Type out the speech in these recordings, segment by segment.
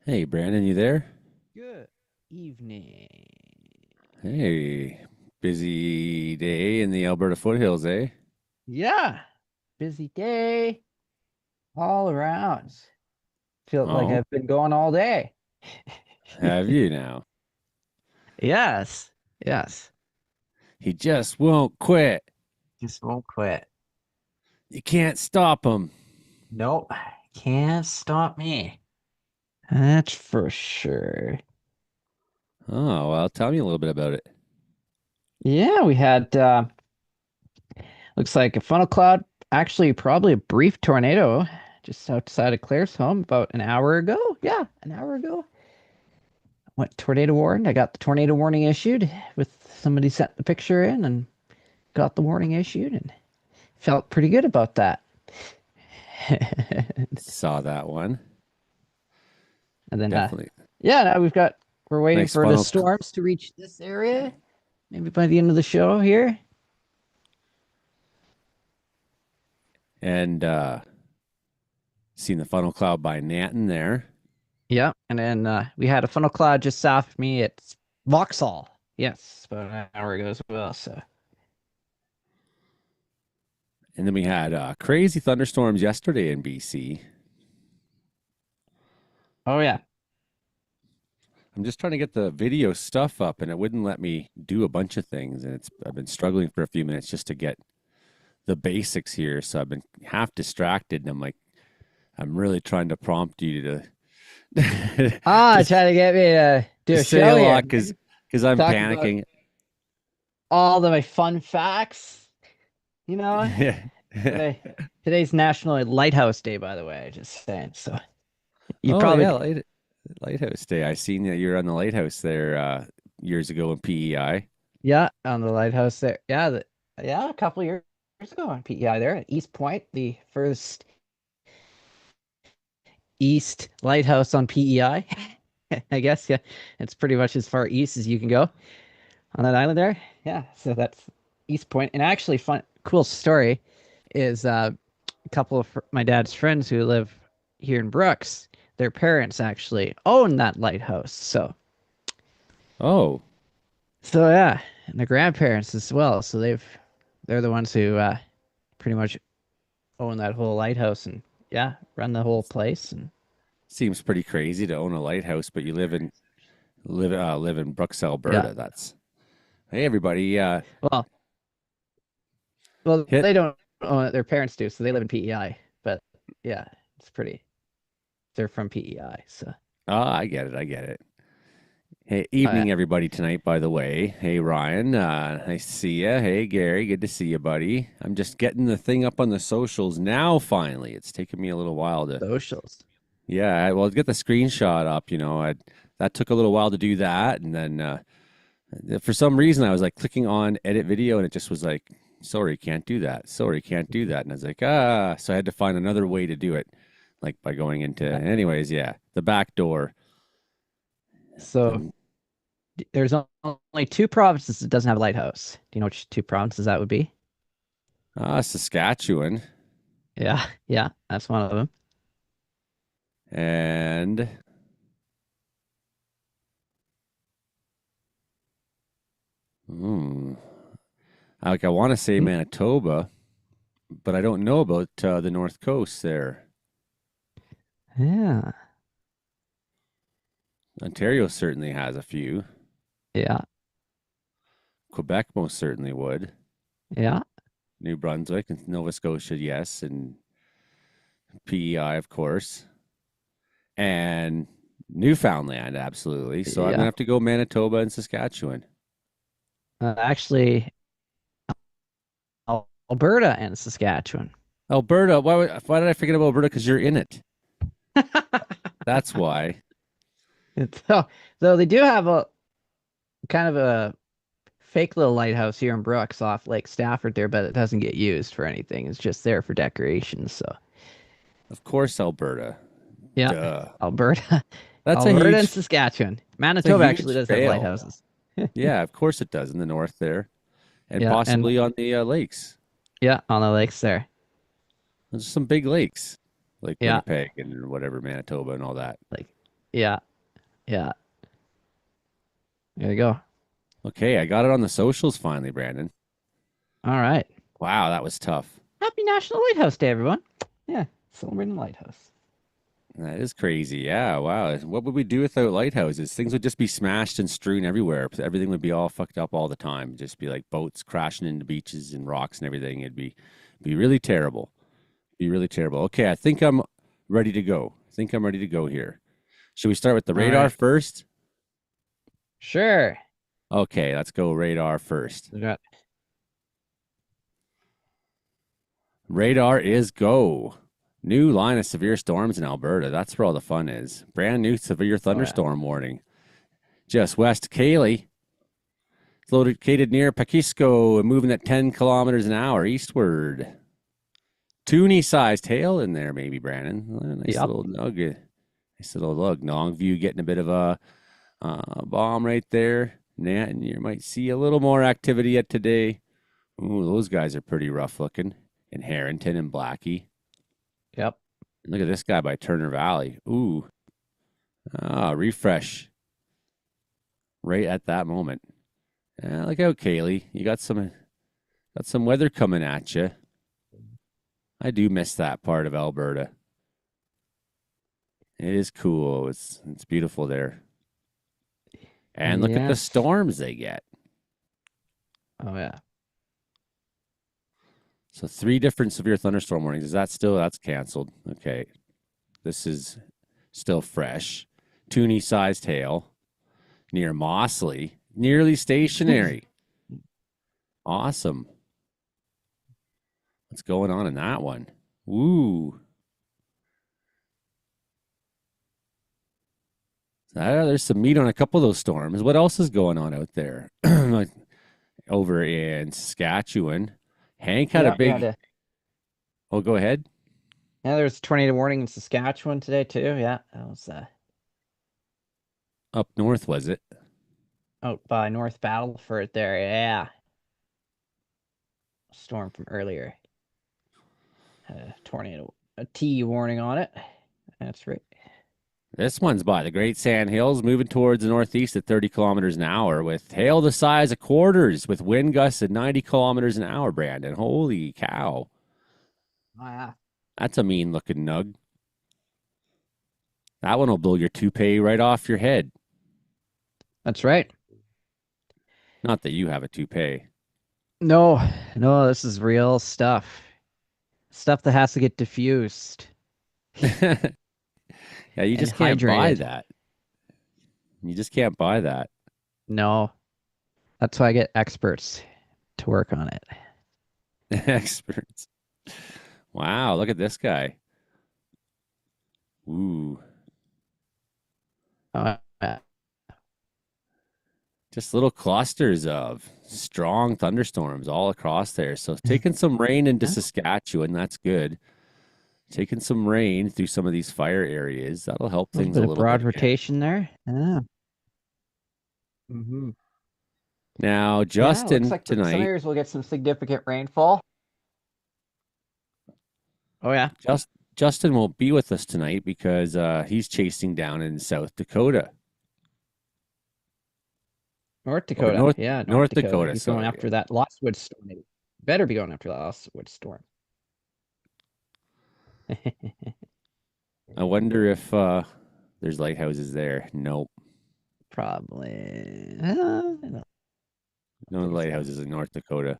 Hey, Brandon, you there? Good evening. Hey, busy day in the Alberta foothills, eh? Yeah, busy day all around. Feel like Oh, I've been going all day. have you now? Yes, yes. He just won't quit. Just won't quit. You can't stop him. Nope, can't stop me. That's for sure. Oh, well, tell me a little bit about it. Yeah, we had looks like a funnel cloud, actually probably a brief tornado just outside of Claire's home about an hour ago. Yeah, an hour ago. Went tornado warned. I got the tornado warning issued with somebody sent the picture in and got the warning issued and felt pretty good about that. Saw that one. And then, Definitely. yeah, now we're waiting Nice for the funnel. storms to reach this area. Maybe by the end of the show here. And seen the funnel cloud by Nanton there. Yeah. And then we had a funnel cloud just south of me at Vauxhall. Yes, about an hour ago as well. So, And then we had crazy thunderstorms yesterday in BC. oh, yeah. I'm just trying to get the video stuff up and it wouldn't let me do a bunch of things. And I've been struggling for a few minutes just to get the basics here. So I've been half distracted, and I'm like, I'm really trying to prompt you to Ah, just trying to get me to do a say a show here. lot because I'm Talk about panicking. all of my fun facts. You know, Yeah. today today's National Lighthouse Day, by the way. Just saying. So you Oh probably yeah, lighthouse day. I seen that you're on the lighthouse there years ago in PEI. Yeah, on the lighthouse there. Yeah, yeah, a couple years ago on PEI there at East Point, the first east lighthouse on PEI. I guess, yeah. It's pretty much as far east as you can go on that island there. Yeah, so that's East Point. And actually cool story is a couple of my dad's friends who live here in Brooks, their parents actually own that lighthouse. Oh, So yeah, and the grandparents as well. So they're the ones who pretty much own that whole lighthouse and yeah, run the whole place. And seems pretty crazy to own a lighthouse, but you live in Brooks, yeah, Alberta. That's hey everybody. well, well, Hit. they don't own it. Their parents do, so they live in PEI. But yeah, it's pretty. They're from PEI, so Oh, I get it. I get it. Hey, uh, evening everybody tonight. By the way, hey Ryan, nice to see you. Hey Gary, good to see you, buddy. I'm just getting the thing up on the socials now. Finally, it's taken me a little while to. socials. Yeah, well, get the screenshot up. That took a little while to do that, and then for some reason I was like clicking on edit video, and it just was like, sorry, can't do that. Sorry, can't do that. And I was like, so I had to find another way to do it, like by going into. Yeah. Anyways, yeah, the back door. So The there's only two provinces that doesn't have a lighthouse. Do you know which two provinces that would be? Saskatchewan Yeah, yeah, that's one of them. and hmm, I want to say Hmm. Manitoba, but I don't know about the North Coast there. Yeah, Ontario certainly has a few. yeah, Quebec most certainly would. yeah, New Brunswick and Nova Scotia, yes, and PEI, of course, and Newfoundland, absolutely. So I'm gonna yeah. have to go Manitoba and Saskatchewan. Actually, Alberta and Saskatchewan. Alberta, why did I forget about Alberta? Because you're in it. That's why. So, though they do have a kind of a fake little lighthouse here in Brooks off Lake Stafford there, but it doesn't get used for anything. It's just there for decoration. So, Of course, Alberta. yeah, Duh. Alberta, That's a Alberta and huge. Saskatchewan. It's a Manitoba actually huge does have fail. lighthouses. Yeah, of course it does in the north there, and Yeah, and possibly on the lakes. yeah, on the lakes there. There's some big lakes, like Yeah, Winnipeg and whatever, Manitoba and all that. like Yeah, yeah. There you go. Okay, I got it on the socials finally, Brandon. All right. Wow, that was tough. Happy National Lighthouse Day, everyone. Yeah, celebrating the lighthouse. That is crazy. Yeah, wow. What would we do without lighthouses? Things would just be smashed and strewn everywhere. Everything would be all fucked up all the time. Just be like boats crashing into beaches and rocks and everything. It'd be really terrible. Be really terrible. Okay, I think I'm ready to go. I think I'm ready to go here. Should we start with the All radar right. first? Sure. Okay, let's go radar first. We got Radar is go. New line of severe storms in Alberta. That's where all the fun is. Brand new severe oh yeah. thunderstorm warning. Just west of Cayley. It's located near Paquisco and moving at 10 kilometers an hour eastward. Toonie sized hail in there, maybe, Brandon. Nice Yep. little nugget. Nice little look. Longview getting a bit of a bomb right there. Nat, and you might see a little more activity yet today. Ooh, those guys are pretty rough looking. And Harrington and Blackie. Yep. Look at this guy by Turner Valley. Ooh. Refresh right at that moment. Look out, Kaylee. You got some weather coming at you. I do miss that part of Alberta. It is cool. It's beautiful there. And look at the Yes. storms they get. Oh yeah. So 3 different severe thunderstorm warnings. Is that still that's canceled? Okay. This is still fresh. Toonie sized hail near Mossley. Nearly stationary. Awesome. What's going on in that one? Ooh. There's some meat on a couple of those storms. What else is going on out there? Like over in Saskatchewan. Hank had a Yeah, we had big. a Oh, go ahead. yeah, there's a tornado warning in Saskatchewan today too. Yeah, that was Up north, was it? out by North Battleford there. Yeah. Storm from earlier. Had a tornado, a T warning on it. That's right. This one's by the Great Sand Hills, moving towards the northeast at 30 kilometers an hour with hail the size of quarters with wind gusts at 90 kilometers an hour, Brandon. Holy cow. Oh, yeah. That's a mean looking nug. That one will blow your toupee right off your head. That's right. Not that you have a toupee. No, no, this is real stuff. Stuff that has to get diffused Yeah, you and just can't buy hydrated. that. You just can't buy that. No, that's why I get experts to work on it. Experts. Wow, look at this guy. Ooh. Yeah. Just little clusters of strong thunderstorms all across there. So taking some rain into A Saskatchewan, that's good. Taking some rain through some of these fire areas, that'll help little things a bit of little bit broad again. rotation there. Yeah. Hmm. Now, Yeah, looks Justin like some tonight, areas will get some significant rainfall. Oh yeah, Justin won't be with us tonight because he's chasing down in South Dakota North or Dakota. North Yeah, North North Dakota. Dakota. He's going Sorry. after that Lost storm. Better be going after that Lost storm. I wonder if there's lighthouses there. Nope, Probably. I don't no think so. lighthouses in North Dakota.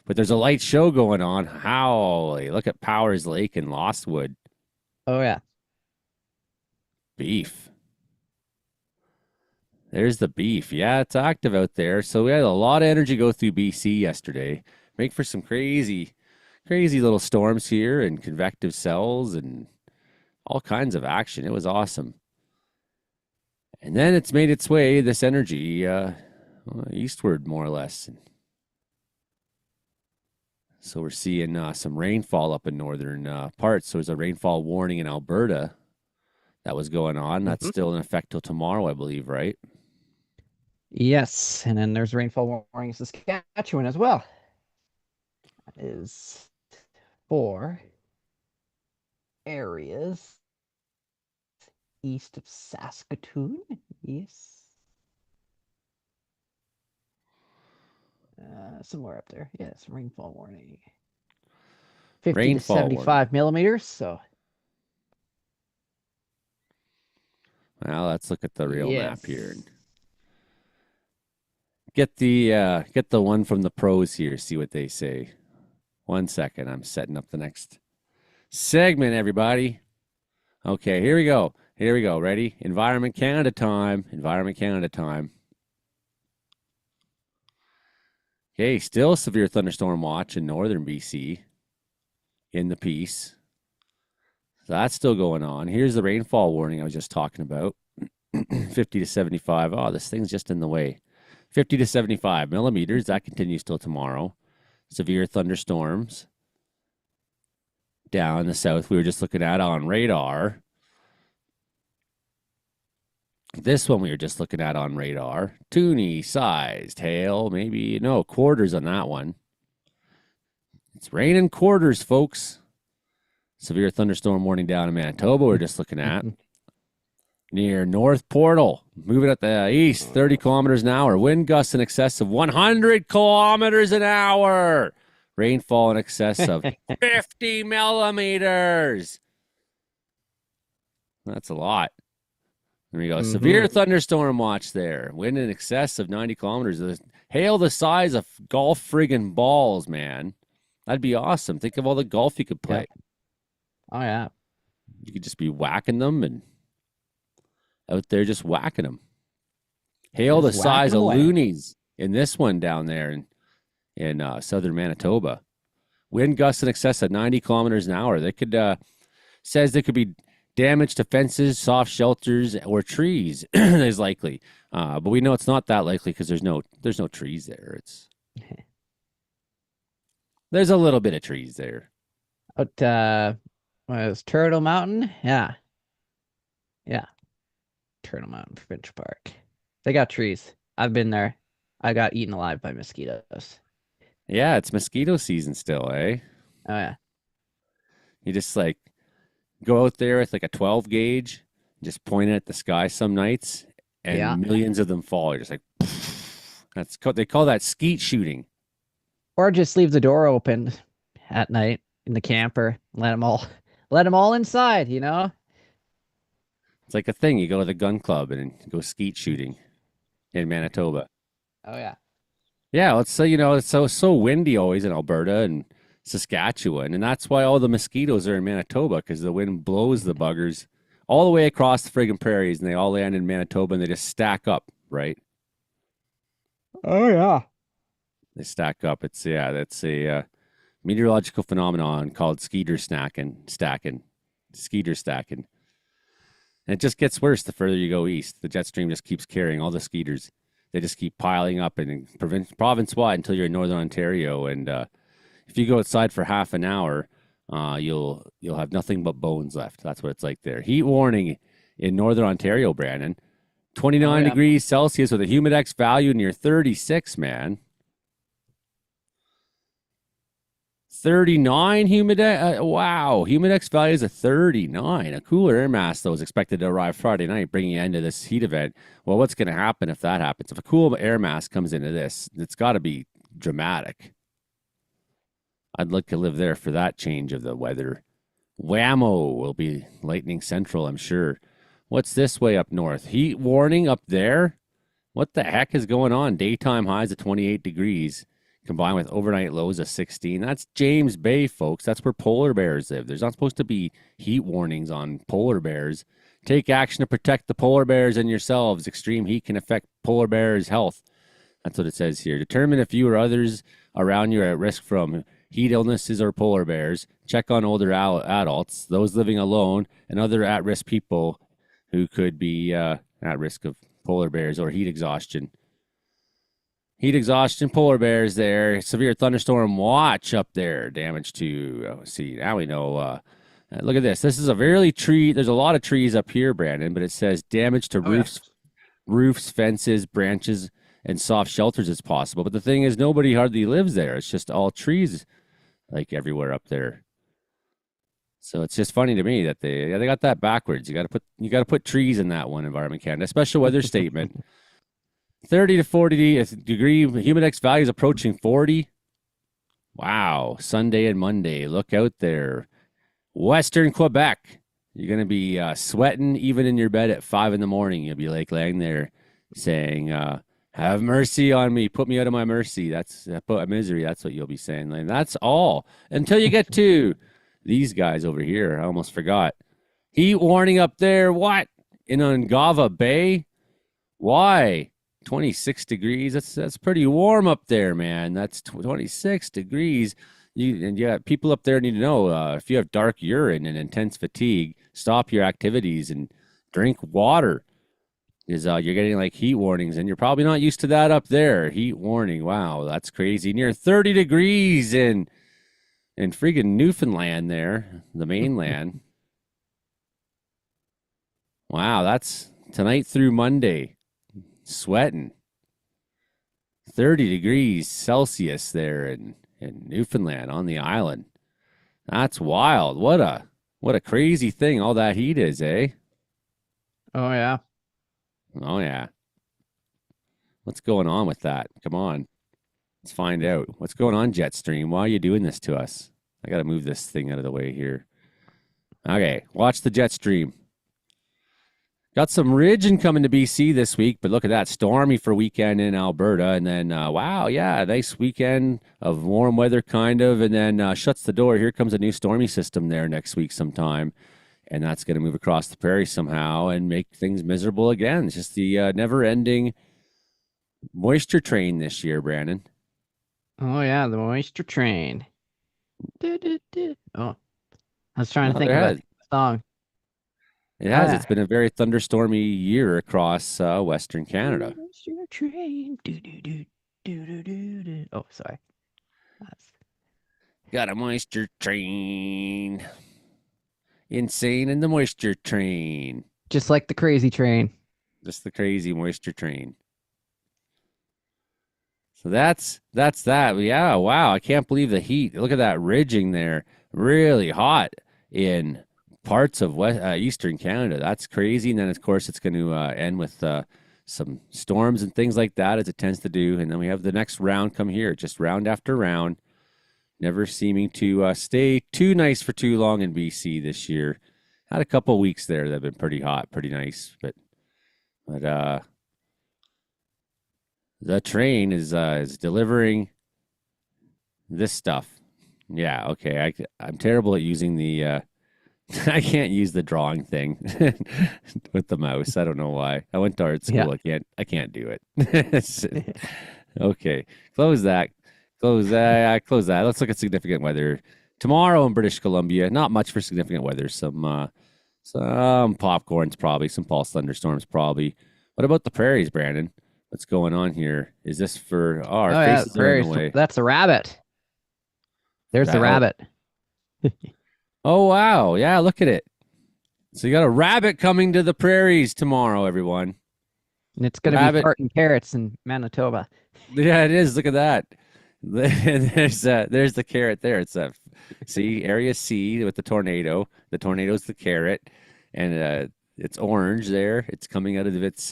But there's a light show going on. Howly, look at Powers Lake and Lostwood. Oh yeah. Beef. There's the beef. Yeah, it's active out there. So we had a lot of energy go through BC yesterday. Make for some crazy, crazy little storms here and convective cells and all kinds of action. It was awesome. And then it's made its way, this energy, eastward more or less. So we're seeing some rainfall up in northern parts. So there's a rainfall warning in Alberta that was going on. That's Hmm. still in effect till tomorrow, I believe, right? Yes, and then there's rainfall warning in Saskatchewan as well. That is 4 areas. east of Saskatoon. Yes. Somewhere up there. Yes, rainfall warning. 50 to Rainfall warning. 75 millimeters. So, Well, let's look at the real map here yes. and get the one from the pros here. See what they say. 1 second. I'm setting up the next segment, everybody. Okay, here we go. Here we go. Ready? Environment Canada time. Environment Canada time. Okay, still severe thunderstorm watch in northern BC in the piece. So that's still going on. Here's the rainfall warning I was just talking about. 50 to 75. Oh, this thing's just in the way. 50 to 75 millimeters. That continues till tomorrow. Severe thunderstorms down in the south. We were just looking at on radar. This one we were just looking at on radar. Toonie sized hail, maybe no quarters on that one. It's raining quarters, folks. Severe thunderstorm warning down in Manitoba. We're just looking at near North Portal, moving at the east, 30 kilometers an hour. Wind gusts in excess of 100 kilometers an hour. Rainfall in excess of 50 millimeters. That's a lot. There we go. Severe thunderstorm watch there. Wind in excess of 90 kilometers. Hail the size of golf friggin' balls, man. That'd be awesome. Think of all the golf you could play. Yep. Oh, yeah. You could just be whacking them and out there just whacking them. Hail the size of loonies in this one down there in southern Manitoba. Wind gusts in excess of 90 kilometers an hour. They could says there could be damage to fences, soft shelters, or trees is likely. But we know it's not that likely because there's no trees there. There's a little bit of trees there. Out was Turtle Mountain? Yeah. Yeah. Turtle Mountain Provincial Park. They got trees. I've been there. I got eaten alive by mosquitoes. Yeah, it's mosquito season still, eh? Oh, yeah. You just like go out there with like a 12 gauge, just point it at the sky some nights, and millions of them fall. You're just like, they call that skeet shooting. Or just leave the door open at night in the camper. Let them all inside, you know? It's like a thing. You go to the gun club and go skeet shooting in Manitoba. Oh, yeah. Yeah, let's say, it's so windy always in Alberta and Saskatchewan, and that's why all the mosquitoes are in Manitoba, because the wind blows the buggers all the way across the friggin' prairies, and they all land in Manitoba, and they just stack up, right? Oh, yeah. They stack up. That's a meteorological phenomenon called skeeter stacking. Skeeter stacking. And it just gets worse the further you go east. The jet stream just keeps carrying all the skeeters. They just keep piling up in province-wide until you're in northern Ontario. And if you go outside for half an hour, you'll have nothing but bones left. That's what it's like there. Heat warning in northern Ontario, Brandon. 29 degrees Celsius with a humidex value near 36, man. 39 humidex. Wow. Humidex value is a 39. A cooler air mass, though, is expected to arrive Friday night, bringing an end to this heat event. Well, what's going to happen if that happens? If a cool air mass comes into this, it's got to be dramatic. I'd like to live there for that change of the weather. Whammo will be lightning central, I'm sure. What's this way up north? Heat warning up there? What the heck is going on? Daytime highs of 28 degrees. Combined with overnight lows of 16. That's James Bay, folks. That's where polar bears live. There's not supposed to be heat warnings on polar bears. Take action to protect the polar bears and yourselves. Extreme heat can affect polar bears' health. That's what it says here. Determine if you or others around you are at risk from heat illnesses or polar bears. Check on older adults, those living alone, and other at-risk people who could be at risk of polar bears or heat exhaustion. Heat exhaustion, polar bears there. Severe thunderstorm watch up there. Damage to, see, now we know. Look at this. This is a there's a lot of trees up here, Brandon, but it says damage to roofs, fences, branches, and soft shelters is possible. But the thing is, nobody hardly lives there. It's just all trees, like everywhere up there. So it's just funny to me that they got that backwards. You got to put trees in that one, Environment Canada. Special weather statement: 30 to 40 degree humidex values approaching 40. Wow, Sunday and Monday. Look out there, Western Quebec. You're gonna be sweating even in your bed at 5 in the morning. You'll be like laying there saying, "Have mercy on me. Put me out of my mercy." That's put misery. That's what you'll be saying. Like, that's all until you get to these guys over here. I almost forgot. Heat warning up there. What in Ungava Bay? Why? 26 degrees. That's pretty warm up there, man. That's 26 degrees. Yeah, people up there need to know if you have dark urine and intense fatigue, stop your activities and drink water. Is you're getting like heat warnings, and you're probably not used to that up there. Heat warning. Wow, that's crazy. Near 30 degrees in freaking Newfoundland there, the mainland. Wow, that's tonight through Monday. Sweating. 30 degrees Celsius there in Newfoundland on the island. That's wild. What a crazy thing all that heat is, eh? Oh yeah. Oh yeah. What's going on with that? Come on. Let's find out. What's going on, Jetstream? Why are you doing this to us? I got to move this thing out of the way here. Okay, watch the Jetstream. Got some ridge coming to BC this week, but look at that. Stormy for weekend in Alberta. And then, wow, yeah, nice weekend of warm weather, kind of. And then shuts the door. Here comes a new stormy system there next week sometime. And that's going to move across the prairie somehow and make things miserable again. It's just the never ending moisture train this year, Brandon. Oh yeah, the moisture train. Oh, I was trying to No, think there of a has. song. It Oh has. yeah. It's been a very thunderstormy year across Western Canada. Moisture train. Do. Oh, sorry. That's Got a moisture train. Insane in the moisture train. just like the crazy train. Just the crazy moisture train. So that's that. Yeah, wow. I can't believe the heat. Look at that ridging there. Really hot in parts of Eastern Canada. That's crazy. And then, of course, it's going to end with some storms and things like that, as it tends to do. And then we have the next round come here, just round after round, never seeming to stay too nice for too long in BC this year. Had a couple weeks there that have been pretty hot, pretty nice, but the train is delivering this stuff. Yeah, okay. I'm terrible at using the. I can't use the drawing thing with the mouse. I don't know why. I went to art Yeah. school. I can't do it. Okay, close that. Close that. Close that. Let's look at significant weather tomorrow in British Columbia. Not much for significant weather. Some popcorns probably. Some pulse thunderstorms probably. What about the prairies, Brandon? What's going on here? Is this for our Oh yeah, the faces are in the prairie. way? That's a rabbit. There's the Oh, rabbit. oh wow. Yeah, look at it. So you got a rabbit coming to the prairies tomorrow, everyone. And it's gonna be Rabbit. farting carrots in Manitoba. Yeah, it is. Look at that. There's the carrot there. It's a see area C with the tornado. The tornado's the carrot, and it's orange there. It's coming out of its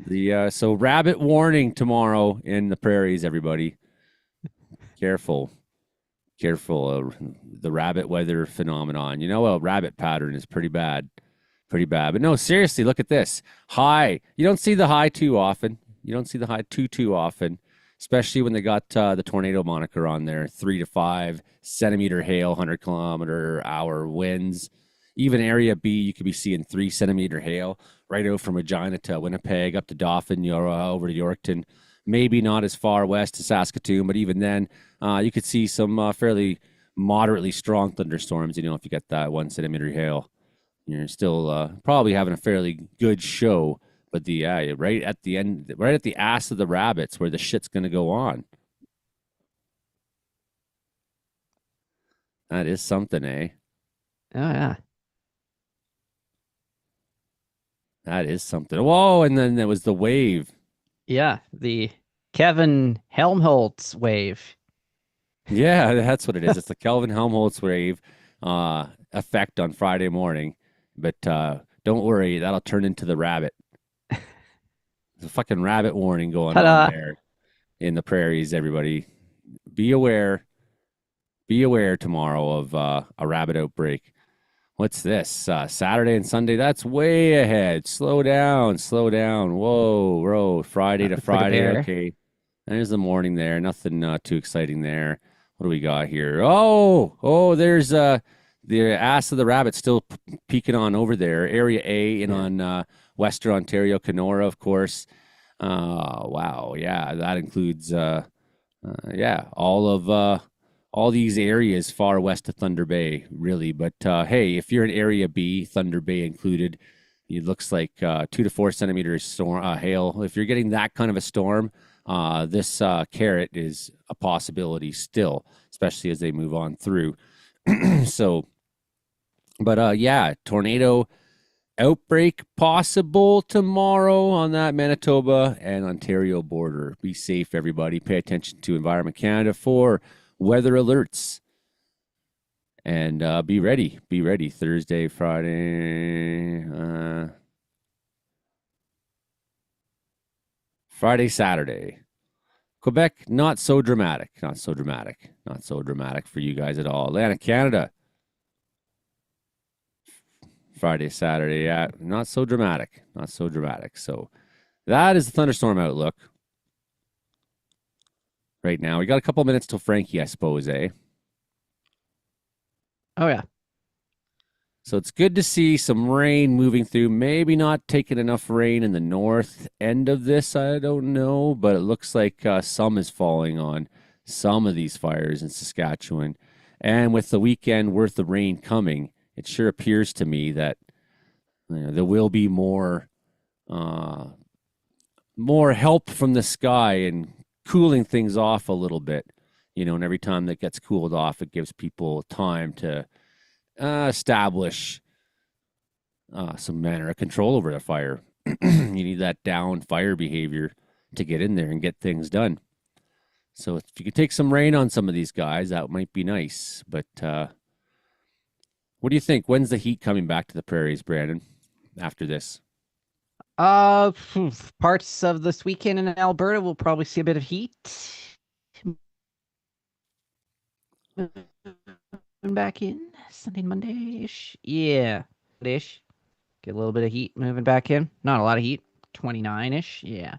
the so rabbit warning tomorrow in the prairies. Everybody, careful, careful. The rabbit weather phenomenon. You know, a rabbit pattern is pretty bad, pretty bad. But no, seriously, look at this high. You don't see the high too often. You don't see the high too often, especially when they got the tornado moniker on there. 3 to 5 centimeter hail, 100-kilometer-hour winds. Even area B, you could be seeing 3 centimeter hail right out from Regina to Winnipeg, up to Dauphin, over to Yorkton. Maybe not as far west to Saskatoon, but even then, you could see some fairly moderately strong thunderstorms. You know, if you get that 1 centimeter hail, you're still probably having a fairly good show. But the right at the end, right at the ass of the rabbits, where the shit's gonna go on. That is something, eh? Oh yeah. That is something. Whoa! And then there was the wave. Yeah. The Kevin Helmholtz wave. Yeah, that's what it is. It's the Kelvin Helmholtz wave. effect on Friday morning, but don't worry, that'll turn into the rabbit. There's a fucking rabbit warning going on Ta-da! there in the prairies. Everybody, be aware. Be aware tomorrow of a rabbit outbreak. What's this? Saturday and Sunday? That's way ahead. Slow down, slow down. Whoa, bro. Friday That to looks like a Friday. bear. Okay. There's the morning there. Nothing too exciting there. What do we got here? Oh, there's the ass of the rabbit still peeking on over there. Area A in Yeah. on Western Ontario, Kenora, of course. Wow. Yeah, that includes yeah, all these areas far west of Thunder Bay, really. But hey, if you're in Area B, Thunder Bay included, it looks like 2 to 4 centimeters storm hail. If you're getting that kind of a storm, this carrot is a possibility still, especially as they move on through. So, but yeah, tornado outbreak possible tomorrow on that Manitoba and Ontario border. Be safe, everybody. Pay attention to Environment Canada for weather alerts. And be ready. Be ready. Thursday, Friday, Friday, Saturday. Quebec, not so dramatic. Not so dramatic. Not so dramatic for you guys at all. Atlantic Canada, Friday, Saturday. Yeah, not so dramatic. Not so dramatic. So that is the thunderstorm outlook right now. We got a couple minutes till Frankie, I suppose, eh? Oh yeah. So it's good to see some rain moving through. Maybe not taking enough rain in the north end of this, I don't know, but it looks like some is falling on some of these fires in Saskatchewan. And with the weekend worth of rain coming, it sure appears to me that there will be uh, more help from the sky and cooling things off a little bit. And every time that gets cooled off, it gives people time to establish some manner of control over the fire. You need that down fire behavior to get in there and get things done. So if you could take some rain on some of these guys, that might be nice. But what do you think? When's the heat coming back to the prairies, Brandon, after this? Parts of this weekend in Alberta will probably see a bit of heat. Moving back in Sunday, Monday-ish. Yeah, ish. Get a little bit of heat moving back in. Not a lot of heat. 29-ish. Yeah.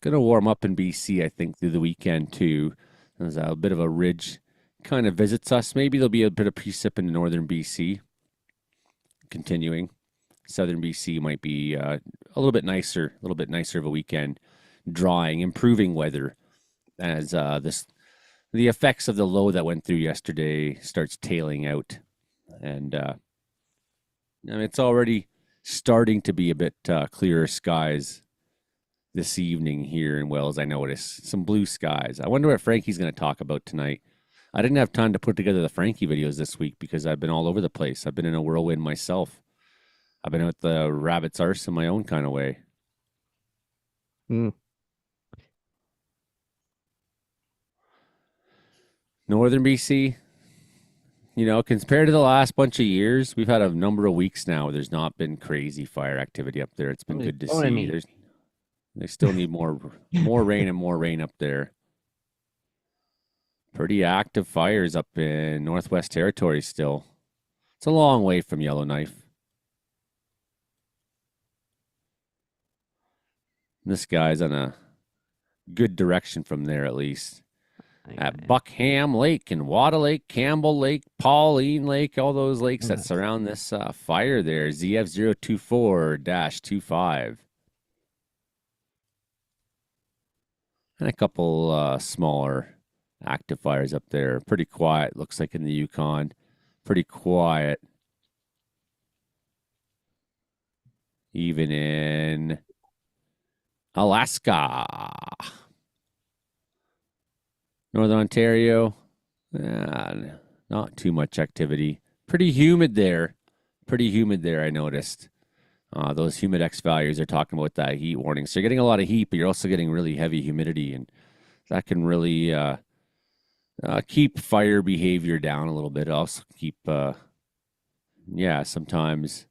Going to warm up in BC, I think, through the weekend, too. There's a bit of a ridge kind of visits us. Maybe there'll be a bit of precip in northern BC continuing. Southern BC might be a little bit nicer of a weekend. Drying, improving weather as the effects of the low that went through yesterday starts tailing out. And it's already starting to be a bit clearer skies this evening here in Wells. I notice some blue skies. I wonder what Frankie's going to talk about tonight. I didn't have time to put together the Frankie videos this week because I've been all over the place. I've been in a whirlwind myself. I've been out the rabbit's arse in my own kind of way. Mm. Northern BC, compared to the last bunch of years, we've had a number of weeks now where there's not been crazy fire activity up there. It's been Somebody's good to boning see. me. They still need more rain and more rain up there. Pretty active fires up in Northwest Territories still. It's a long way from Yellowknife. This guy's on a good direction from there, at least. At Buckham Lake and Wada Lake, Campbell Lake, Pauline Lake, all those lakes that surround this fire there. ZF024-25. And a couple smaller active fires up there. Pretty quiet, looks like in the Yukon. Pretty quiet. Even in Alaska. Northern Ontario, not too much activity. Pretty humid there. I noticed. Those Humidex values are talking about that heat warning. So you're getting a lot of heat, but you're also getting really heavy humidity, and that can really keep fire behavior down a little bit. Also keep, yeah, sometimes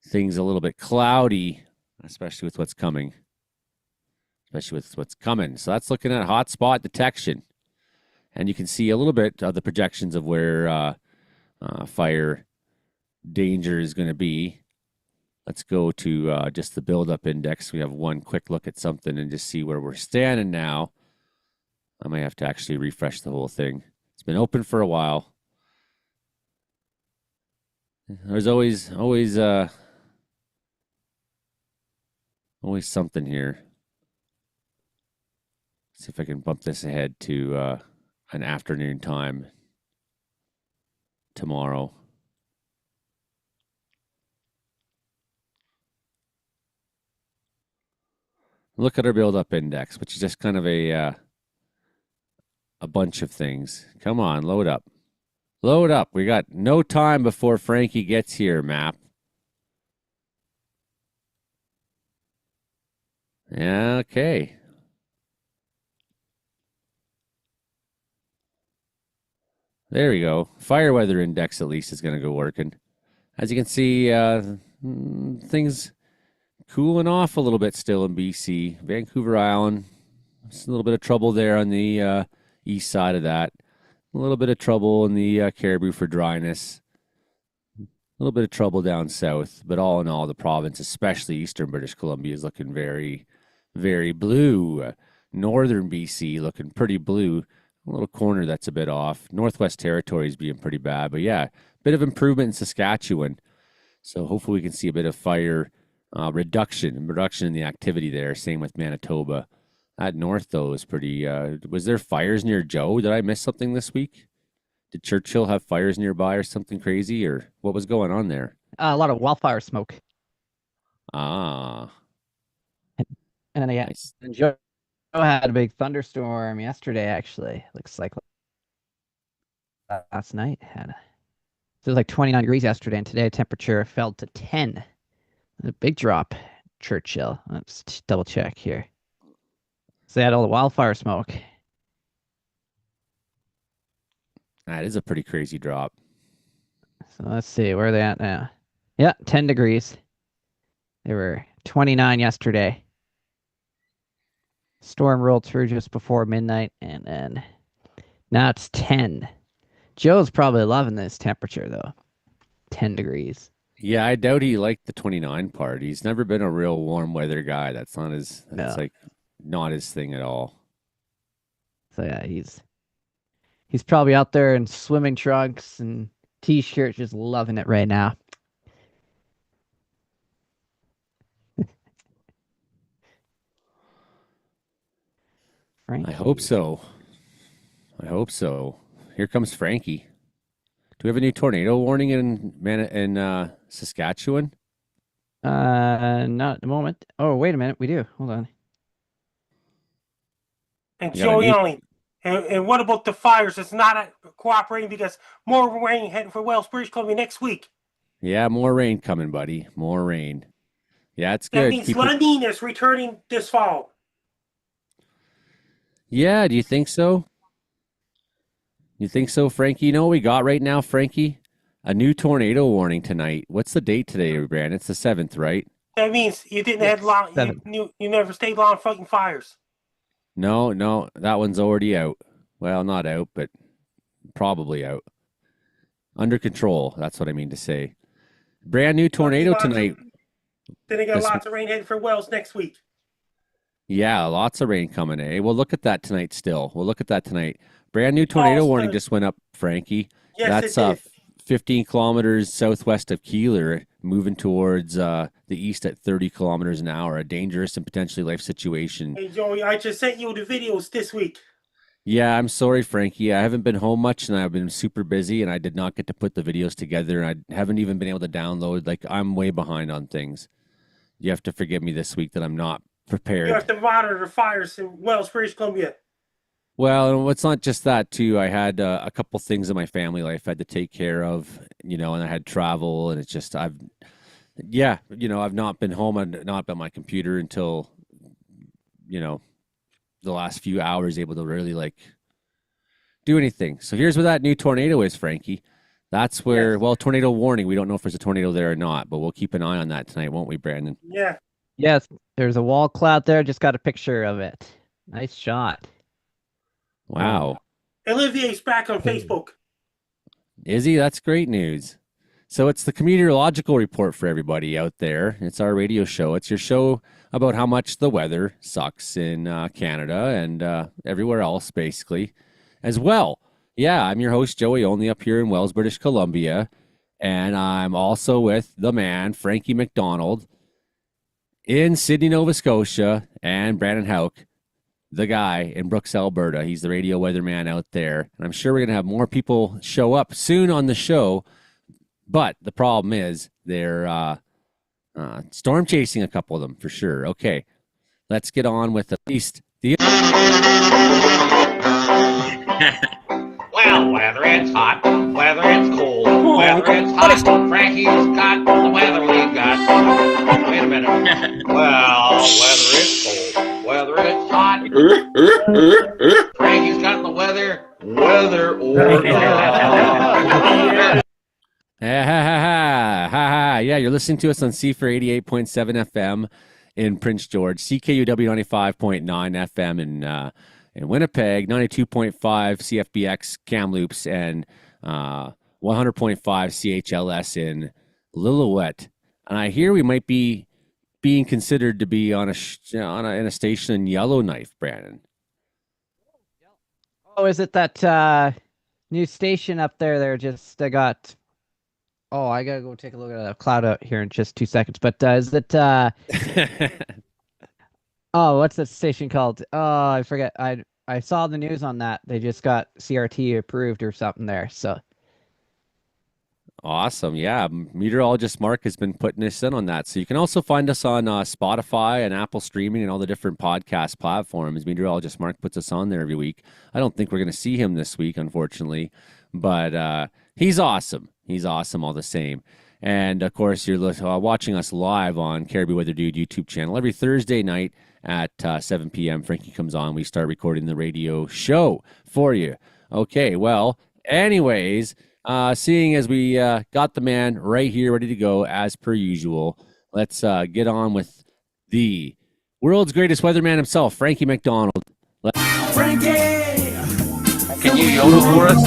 things a little bit cloudy, especially with what's coming, especially with what's coming. So that's looking at hotspot detection. And you can see a little bit of the projections of where fire danger is going to be. Let's go to just the buildup index. We have one quick look at something and just see where we're standing now. I may have to actually refresh the whole thing. It's been open for a while. There's always something here. See if I can bump this ahead to an afternoon time tomorrow. Look at our build-up index, which is just kind of a bunch of things. Come on, load up. Load up. We got no time before Frankie gets here, map. Yeah, okay. There we go. Fire weather index at least is going to go working. As you can see, things cooling off a little bit still in BC. Vancouver Island, just a little bit of trouble there on the east side of that. A little bit of trouble in the Caribou for dryness. A little bit of trouble down south. But all in all, the province, especially eastern British Columbia, is looking very, very blue. Northern BC looking pretty blue. A little corner that's a bit off. Northwest Territories being pretty bad. But yeah, bit of improvement in Saskatchewan. So hopefully we can see a bit of fire reduction in the activity there. Same with Manitoba. That north though is pretty. Was there fires near Joe? Did I miss something this week? Did Churchill have fires nearby or something crazy, or what was going on there? A lot of wildfire smoke. Ah, And then yeah, nice. and Joe had a big thunderstorm yesterday. Actually, looks like last night had. So it was like 29 degrees yesterday, and today temperature fell to 10. A big drop. Churchill. Let's double check here. So they had all the wildfire smoke. That is a pretty crazy drop. So let's see where are they at now. Yeah, 10 degrees. They were 29 yesterday. Storm rolled through just before midnight, and then now it's 10. Joe's probably loving this temperature though. 10 degrees. Yeah, I doubt he liked the 29 part. He's never been a real warm weather guy. That's not his. That's No. like not his thing at all. So yeah, he's probably out there in swimming trunks and t-shirts, just loving it right now. I hope Frankie. so. I hope so. Here comes Frankie. Do we have a new tornado warning in Saskatchewan? Not at the moment. Oh, wait a minute, we do. Hold on. And We got a Joey new. only. And what about the fires? It's not cooperating because more rain heading for Wales, British Columbia next week. Yeah, more rain coming, buddy. More rain. Yeah, it's That good. means La Nina is returning this fall. Yeah, do you think so? You think so, Frankie? You know what we got right now, Frankie? A new tornado warning tonight. What's the date today, Brand? It's the 7th, right? That means you didn't Yes, have long. seven. You never stayed long fighting fires. No, no, that one's already out. Well, not out, but probably out. Under control. That's what I mean to say. Brand new tornado tonight. Then they got This, lots of rain heading for Wales next week. yeah, lots of rain coming, eh? We'll look at that tonight still. We'll look at that tonight. Brand new tornado warning just went up, Frankie. Yes, That's it did. 15 kilometers southwest of Keeler, moving towards the east at 30 kilometers an hour. A dangerous and potentially life situation. Hey, Joey, I just sent you the videos this week. Yeah, I'm sorry, Frankie. I haven't been home much and I've been super busy and I did not get to put the videos together and I haven't even been able to download. Like, I'm way behind on things. You have to forgive me this week that I'm not prepared. You have to monitor the fires in Wales, British Columbia. Well, it's not just that too. I had a couple things in my family life I had to take care of, and I had travel, and it's just I've not been home. I've not been on my computer until, you know, the last few hours able to really like do anything. So here's where that new tornado is, Frankie. That's where, Yes. well, tornado warning. We don't know if there's a tornado there or not, but we'll keep an eye on that tonight, won't we, Brandon? Yeah. Yes, there's a wall cloud there. Just got a picture of it. Nice shot. Wow. Olivier's back on Facebook. Izzy, that's great news. So it's the Comedeorological Report for everybody out there. It's our radio show. It's your show about how much the weather sucks in Canada and everywhere else, basically, as well. Yeah, I'm your host, Joey, only up here in Wells, British Columbia. And I'm also with the man, Frankie McDonald, in Sydney, Nova Scotia, and Brandon Hauk, the guy in Brooks, Alberta. He's the radio weatherman out there. And I'm sure we're going to have more people show up soon on the show. But the problem is they're storm chasing a couple of them for sure. Okay, let's get on with at least the. Well, whether it's hot, whether it's cold, whether it's hot, Frankie's got the weather we've got. Wait a minute. Well, whether it's cold, whether it's hot, Frankie's got the weather or not. Yeah, you're listening to us on CFR 88.7 FM in Prince George, CKUW 95.9 FM in Winnipeg, 92.5 CFBX Kamloops, and 100.5 CHLS in Lillooet. And I hear we might be being considered to be in a station in Yellowknife, Brandon. Oh, is it that new station up there? They got. Oh, I gotta go take a look at that cloud out here in just 2 seconds. But is it? Oh, what's that station called? Oh, I forget. I saw the news on that. They just got CRT approved or something there. So Awesome. Yeah. Meteorologist Mark has been putting us in on that. So you can also find us on Spotify and Apple streaming and all the different podcast platforms. Meteorologist Mark puts us on there every week. I don't think we're going to see him this week, unfortunately, but he's awesome. He's awesome all the same. And of course, you're watching us live on Caribou Weather Dude YouTube channel every Thursday night at 7 p.m. Frankie comes on. We start recording the radio show for you. Okay. Well, anyways, seeing as we got the man right here ready to go as per usual, let's get on with the world's greatest weatherman himself, Frankie McDonald. Frankie! Can you yodel for us?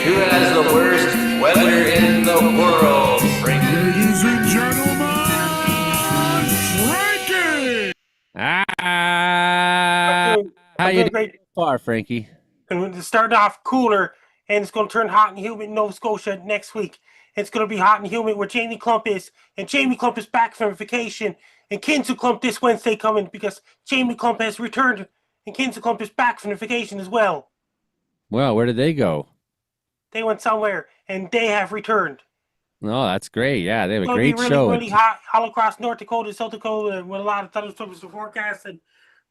Who has the worst weather in the world, Frankie? Ladies and gentlemen, Frankie! How you doing Great. so far, Frankie? And it's starting off cooler, and it's going to turn hot and humid in Nova Scotia next week. It's going to be hot and humid where Jamie Clump is, and Jamie Clump is back from vacation, and Kinsu Clump this Wednesday coming because Jamie Clump has returned, and Kinsu Clump is back from the vacation as well. Well, where did they go? They went somewhere, and they have returned. Oh, that's great. Yeah, they have It's a going to great be really, show. really hot all across North Dakota, South Dakota, with a lot of thunderstorms to forecast, and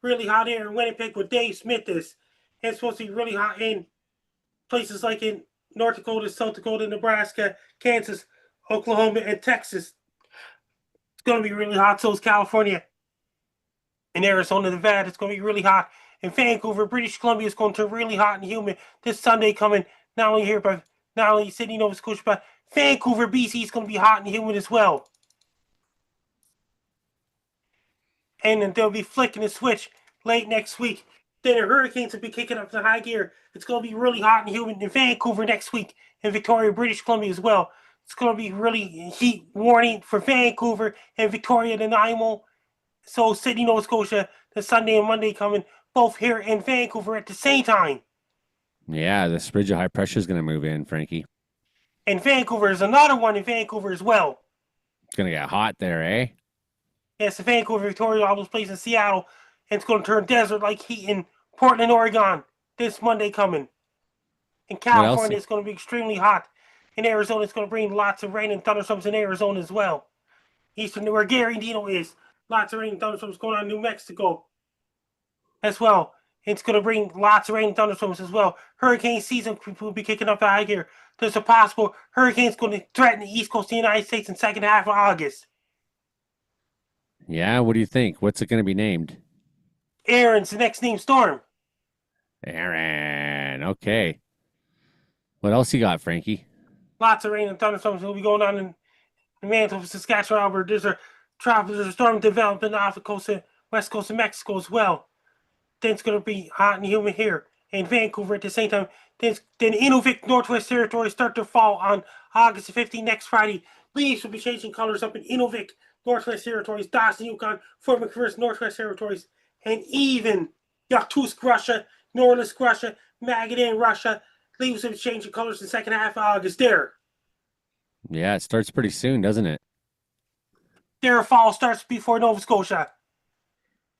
really hot here in Winnipeg with Dave Smith is. And it's supposed to be really hot in places like in North Dakota, South Dakota, Nebraska, Kansas, Oklahoma, and Texas. It's going to be really hot. So is California. In Arizona, Nevada, it's going to be really hot. In Vancouver, British Columbia, it's going to turn really hot and humid this Sunday coming. Not only here, but not only Sydney, Nova Scotia, but Vancouver, BC is going to be hot and humid as well. And then they'll be flicking the switch late next week. Then the hurricanes will be kicking up to high gear. It's going to be really hot and humid in Vancouver next week, and Victoria, British Columbia as well. It's going to be really heat warning for Vancouver and Victoria, Nanaimo. So Sydney, Nova Scotia, the Sunday and Monday coming, both here in Vancouver at the same time. Yeah, this bridge of high pressure is going to move in, Frankie. And Vancouver is another one in Vancouver as well. It's going to get hot there, eh? Yes, the Vancouver, Victoria, all those places in Seattle. And it's going to turn desert-like heat in Portland, Oregon this Monday coming. In California, it's going to be extremely hot. In Arizona, it's going to bring lots of rain and thunderstorms in Arizona as well. Eastern, where Gary Dino is, lots of rain and thunderstorms going on in New Mexico as well. It's going to bring lots of rain and thunderstorms as well. Hurricane season will be kicking up out here. There's a possible hurricane's going to threaten the east coast of the United States in the second half of August. Yeah, what do you think? What's it going to be named? Aaron's the next named storm. Aaron. Okay. What else you got, Frankie? Lots of rain and thunderstorms will be going on in the Manitoba, Saskatchewan, Alberta. There's a storm developing off the coast of west coast of Mexico as well. Then it's going to be hot and humid here in Vancouver at the same time. Then Inuvik Northwest Territories start to fall on August 15th, next Friday. Leaves will be changing colors up in Inuvik Northwest Territories, Dawson, Yukon, Fort McPherson Northwest Territories, and even Yakutsk, Russia, Norilsk, Russia, Magadan, Russia. Leaves will be changing colors in the second half of August there. Yeah, it starts pretty soon, doesn't it? Their fall starts before Nova Scotia.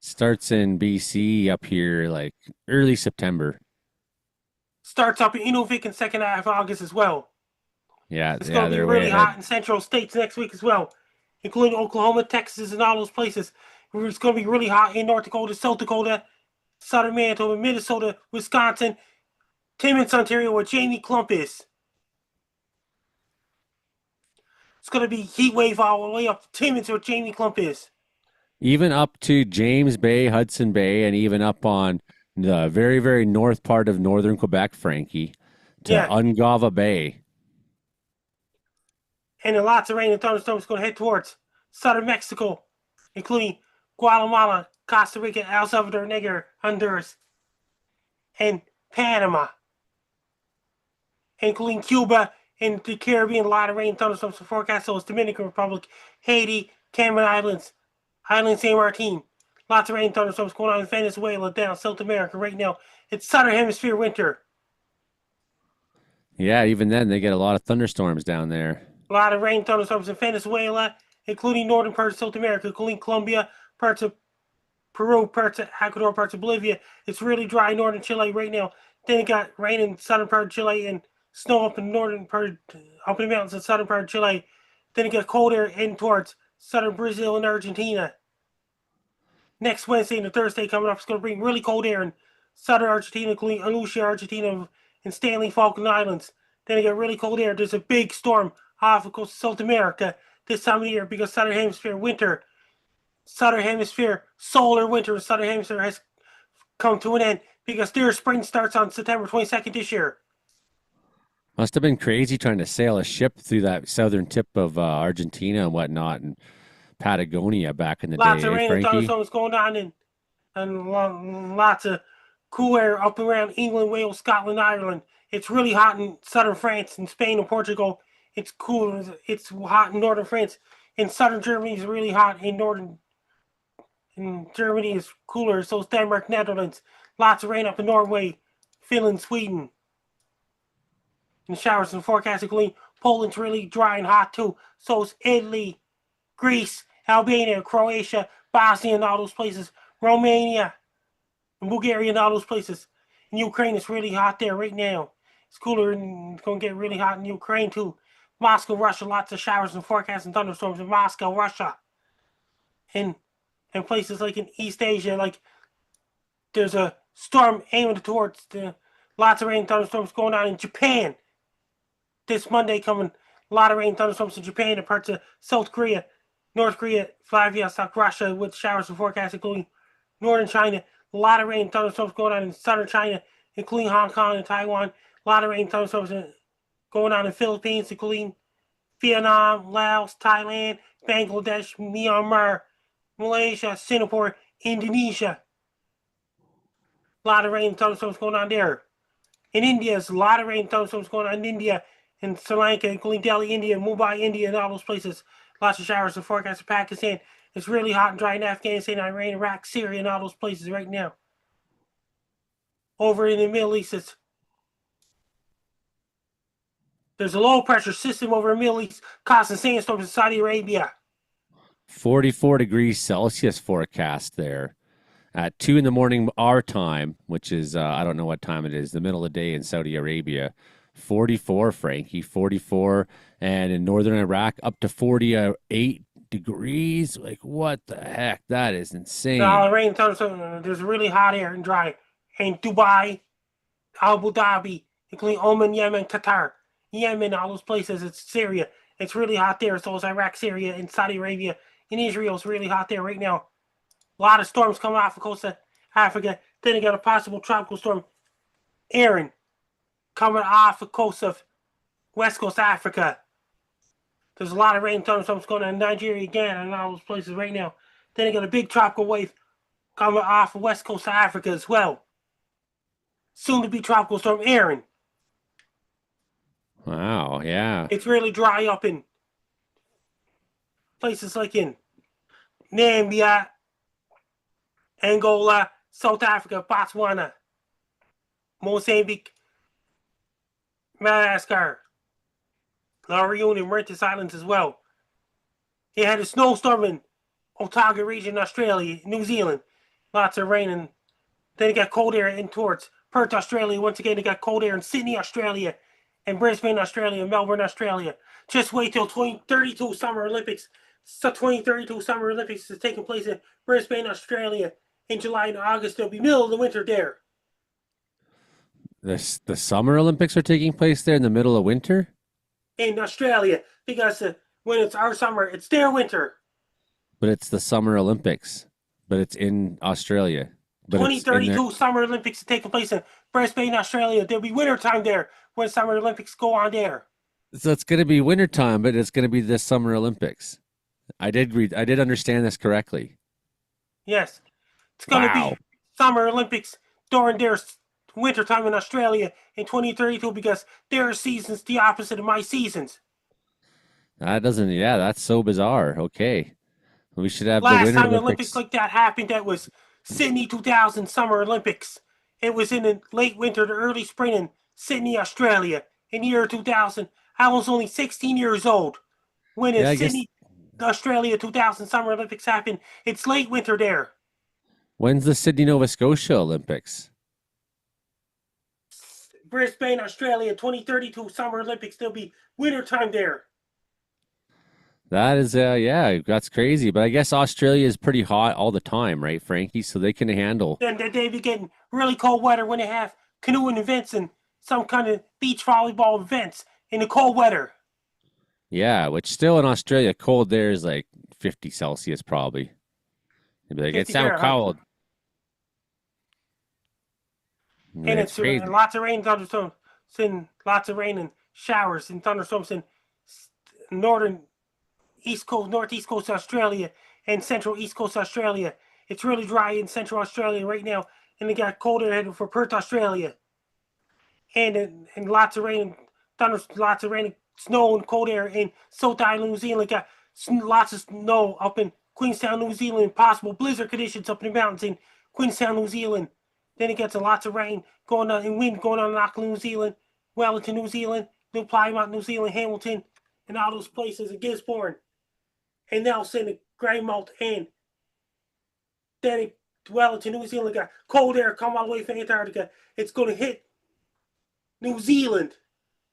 Starts in BC up here like early September. Starts up in Inuvik in second half of August as well. Yeah, It's yeah, going to be they're way really ahead. hot in central states next week as well, including Oklahoma, Texas, and all those places. It's going to be really hot in North Dakota, South Dakota, southern Manitoba, Minnesota, Wisconsin, Timmins, Ontario, where Jamie Clump is. It's going to be heat wave all the way up to Timmins, where Jamie Clump is. Even up to James Bay, Hudson Bay, and even up on the very, very north part of northern Quebec, Frankie, to Yeah, Ungava Bay. and then lots of rain and thunderstorms going to head towards southern Mexico, including Guatemala, Costa Rica, El Salvador, Niger, Honduras, and Panama, including Cuba and the Caribbean. A lot of rain, thunderstorms forecast. So it's Dominican Republic, Haiti, Cayman Islands, Island San Martin. Lots of rain, thunderstorms going on in Venezuela, down South America right now. It's Southern Hemisphere winter. Yeah, even then they get a lot of thunderstorms down there. A lot of rain, thunderstorms in Venezuela, including northern parts of South America, including Colombia, parts of Peru, parts of Ecuador, parts of Bolivia. It's really dry in northern Chile right now. Then it got rain in southern part of Chile and snow up in the northern part, up in the mountains in southern part of Chile. Then it got cold air in towards southern Brazil and Argentina. Next Wednesday and the Thursday coming up is going to bring really cold air in southern Argentina, including Alucia, Argentina, and Stanley Falkland Islands. Then it got really cold air. There's a big storm off the coast of South America this time of year because Southern Hemisphere winter, Southern Hemisphere solar winter, and Southern Hemisphere has come to an end because their spring starts on September 22nd this year. Must have been crazy trying to sail a ship through that southern tip of Argentina and whatnot and Patagonia back in the Lots day, of eh, rain and Frankie? thunderstorms going on and lots of cool air up around England, Wales, Scotland, Ireland. It's really hot in southern France and Spain and Portugal. It's cool. It's hot in northern France. In southern Germany is really hot. In Germany is cooler. So is Denmark, Netherlands. Lots of rain up in Norway, Finland, Sweden. And showers and forecast including Poland's really dry and hot too. So is Italy, Greece, Albania, Croatia, Bosnia, and all those places. Romania, and Bulgaria, and all those places. And Ukraine is really hot there right now. It's cooler and it's going to get really hot in Ukraine too. Moscow, Russia, lots of showers and forecasts and thunderstorms in Moscow, Russia. And places like in East Asia, like there's a storm aimed towards lots of rain and thunderstorms going on in Japan. This Monday coming, a lot of rain and thunderstorms in Japan and parts of South Korea, North Korea, Vladivostok, Russia, with showers and forecasts including northern China. A lot of rain and thunderstorms going on in southern China, including Hong Kong and Taiwan. A lot of rain and thunderstorms going on in Philippines, including Vietnam, Laos, Thailand, Bangladesh, Myanmar, Malaysia, Singapore, Indonesia. A lot of rain and thunderstorms going on there. In India, there's a lot of rain and thunderstorms going on in India and Sri Lanka, including Delhi, India, Mumbai, India, and all those places. Lots of showers and forecasts in Pakistan. It's really hot and dry in Afghanistan, Iran, Iraq, Syria, and all those places right now. Over in the Middle East, there's a low pressure system over the Middle East causing sandstorms in Saudi Arabia. 44 degrees Celsius forecast there at 2 in the morning our time, which is, I don't know what time it is, the middle of the day in Saudi Arabia. 44, Frankie, 44. And in northern Iraq, up to 48 degrees. Like, what the heck? That is insane. Now, rain thunderstorms, there's really hot air and dry. In Dubai, Abu Dhabi, including Oman, Yemen, Qatar, Yemen, all those places. It's Syria. It's really hot there. So it's Iraq, Syria, and Saudi Arabia, in Israel. It's really hot there right now. A lot of storms coming off the coast of Africa. Then you got a possible tropical storm, Aaron, coming off the coast of West Coast Africa. There's a lot of rain, thunderstorms going on in Nigeria again and all those places right now. Then you got a big tropical wave coming off the West Coast of Africa as well. Soon to be tropical storm Aaron. Wow, yeah. It's really dry up in places like in Namibia, Angola, South Africa, Botswana, Mozambique, Madagascar, La Reunion, Mauritius Islands as well. He had a snowstorm in Otago region, Australia, New Zealand. Lots of rain, and then it got cold air in towards Perth, Australia. Once again, it got cold air in Sydney, Australia, and Brisbane, Australia, Melbourne, Australia. Just wait till 2032 Summer Olympics. So 2032 Summer Olympics is taking place in Brisbane, Australia. In July and August, there'll be middle of the winter there. The Summer Olympics are taking place there in the middle of winter? In Australia, because when it's our summer, it's their winter. But it's the Summer Olympics. But it's in Australia. But 2032 Summer Olympics are taking place in Brisbane, Australia. There'll be winter time there when Summer Olympics go on there. So it's going to be winter time, but it's going to be this Summer Olympics. I did understand this correctly. Yes. It's going to be Summer Olympics during their winter time in Australia in 2032 because their season's the opposite of my seasons. That's so bizarre. Okay. We should have Last the Winter time Olympics. Olympics like that happened, that was Sydney 2000 Summer Olympics. It was in the late winter to early spring in Sydney, Australia. In the year 2000, I was only 16 years old when Sydney, Australia 2000 Summer Olympics happened. It's late winter there. When's the Sydney, Nova Scotia Olympics? Brisbane, Australia 2032 Summer Olympics. There'll be winter time there. That is, that's crazy. But I guess Australia is pretty hot all the time, right, Frankie? So they can handle. Then they be getting really cold weather when they have canoeing events and some kind of beach volleyball events in the cold weather. Yeah, which still in Australia, cold there is like 50 Celsius probably. They'd be like, it's so cold. And it's lots of rain, thunderstorms, and lots of rain and showers and thunderstorms in northeast coast Australia and central east coast Australia. It's really dry in central Australia right now, and they got colder ahead for Perth, Australia. And lots of rain, lots of rain, and snow and cold air in South Island, New Zealand. Got lots of snow up in Queenstown, New Zealand. Possible blizzard conditions up in the mountains in Queenstown, New Zealand. Then it gets lots of rain going on and wind going on in Auckland, New Zealand, Wellington, New Zealand, New Plymouth, New Zealand, Hamilton, and all those places in Gisborne. And Nelson and Greymouth, and then Wellington, New Zealand got cold air come all the way from Antarctica. It's going to hit New Zealand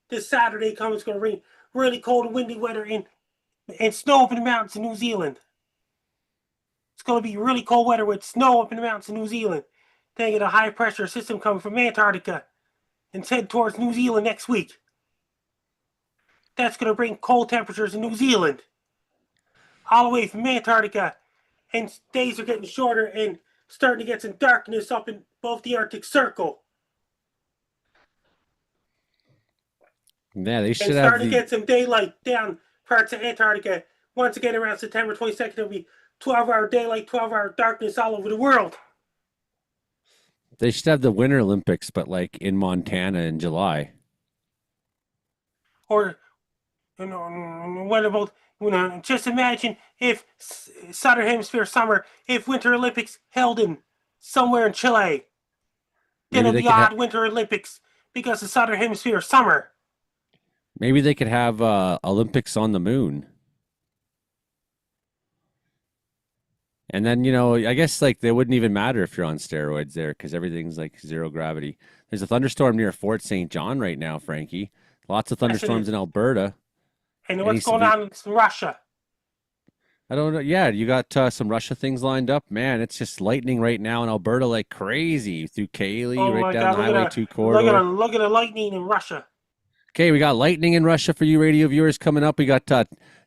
this Saturday coming. It's going to rain really cold and windy weather and snow up in the mountains in New Zealand. It's going to be really cold weather with snow up in the mountains in New Zealand. Then get a high pressure system coming from Antarctica and head towards New Zealand next week. That's going to bring cold temperatures in New Zealand all the way from Antarctica, and days are getting shorter and starting to get some darkness up in above the Arctic Circle. Yeah, they should and have starting to get some daylight down parts of Antarctica. Once again, around September 22nd, there'll be 12-hour daylight, 12-hour darkness all over the world. They should have the Winter Olympics, but like in Montana in July. Or, what about, just imagine if Southern Hemisphere summer, if Winter Olympics held in somewhere in Chile. Then it'll be odd Winter Olympics because of Southern Hemisphere summer. Maybe they could have Olympics on the moon. And then, I guess like they wouldn't even matter if you're on steroids there because everything's like zero gravity. There's a thunderstorm near Fort St. John right now, Frankie. Lots of thunderstorms in Alberta. And what's going on in Russia? I don't know. Yeah, you got some Russia things lined up. Man, it's just lightning right now in Alberta like crazy through Cayley, right down the Highway 2 corridor. Look at the lightning in Russia. Okay, we got lightning in Russia for you radio viewers coming up. We got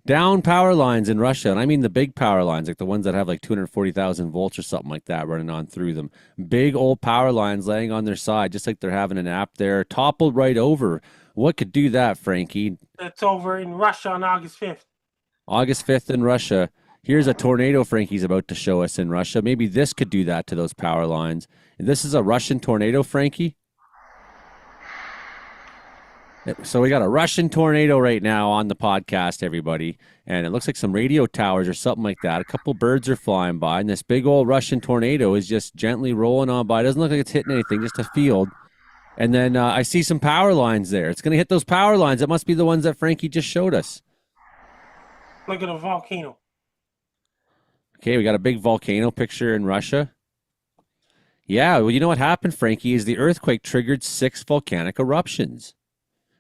down power lines in Russia, and I mean the big power lines, like the ones that have like 240,000 volts or something like that running on through them. Big old power lines laying on their side, just like they're having a nap there, toppled right over. What could do that, Frankie? That's over in Russia on August 5th. August 5th in Russia. Here's a tornado Frankie's about to show us in Russia. Maybe this could do that to those power lines. And this is a Russian tornado, Frankie. So we got a Russian tornado right now on the podcast, everybody. And it looks like some radio towers or something like that. A couple birds are flying by, and this big old Russian tornado is just gently rolling on by. It doesn't look like it's hitting anything, just a field. And then I see some power lines there. It's going to hit those power lines. It must be the ones that Frankie just showed us. Look at a volcano. Okay, we got a big volcano picture in Russia. Yeah, well, you know what happened, Frankie, is the earthquake triggered 6 volcanic eruptions.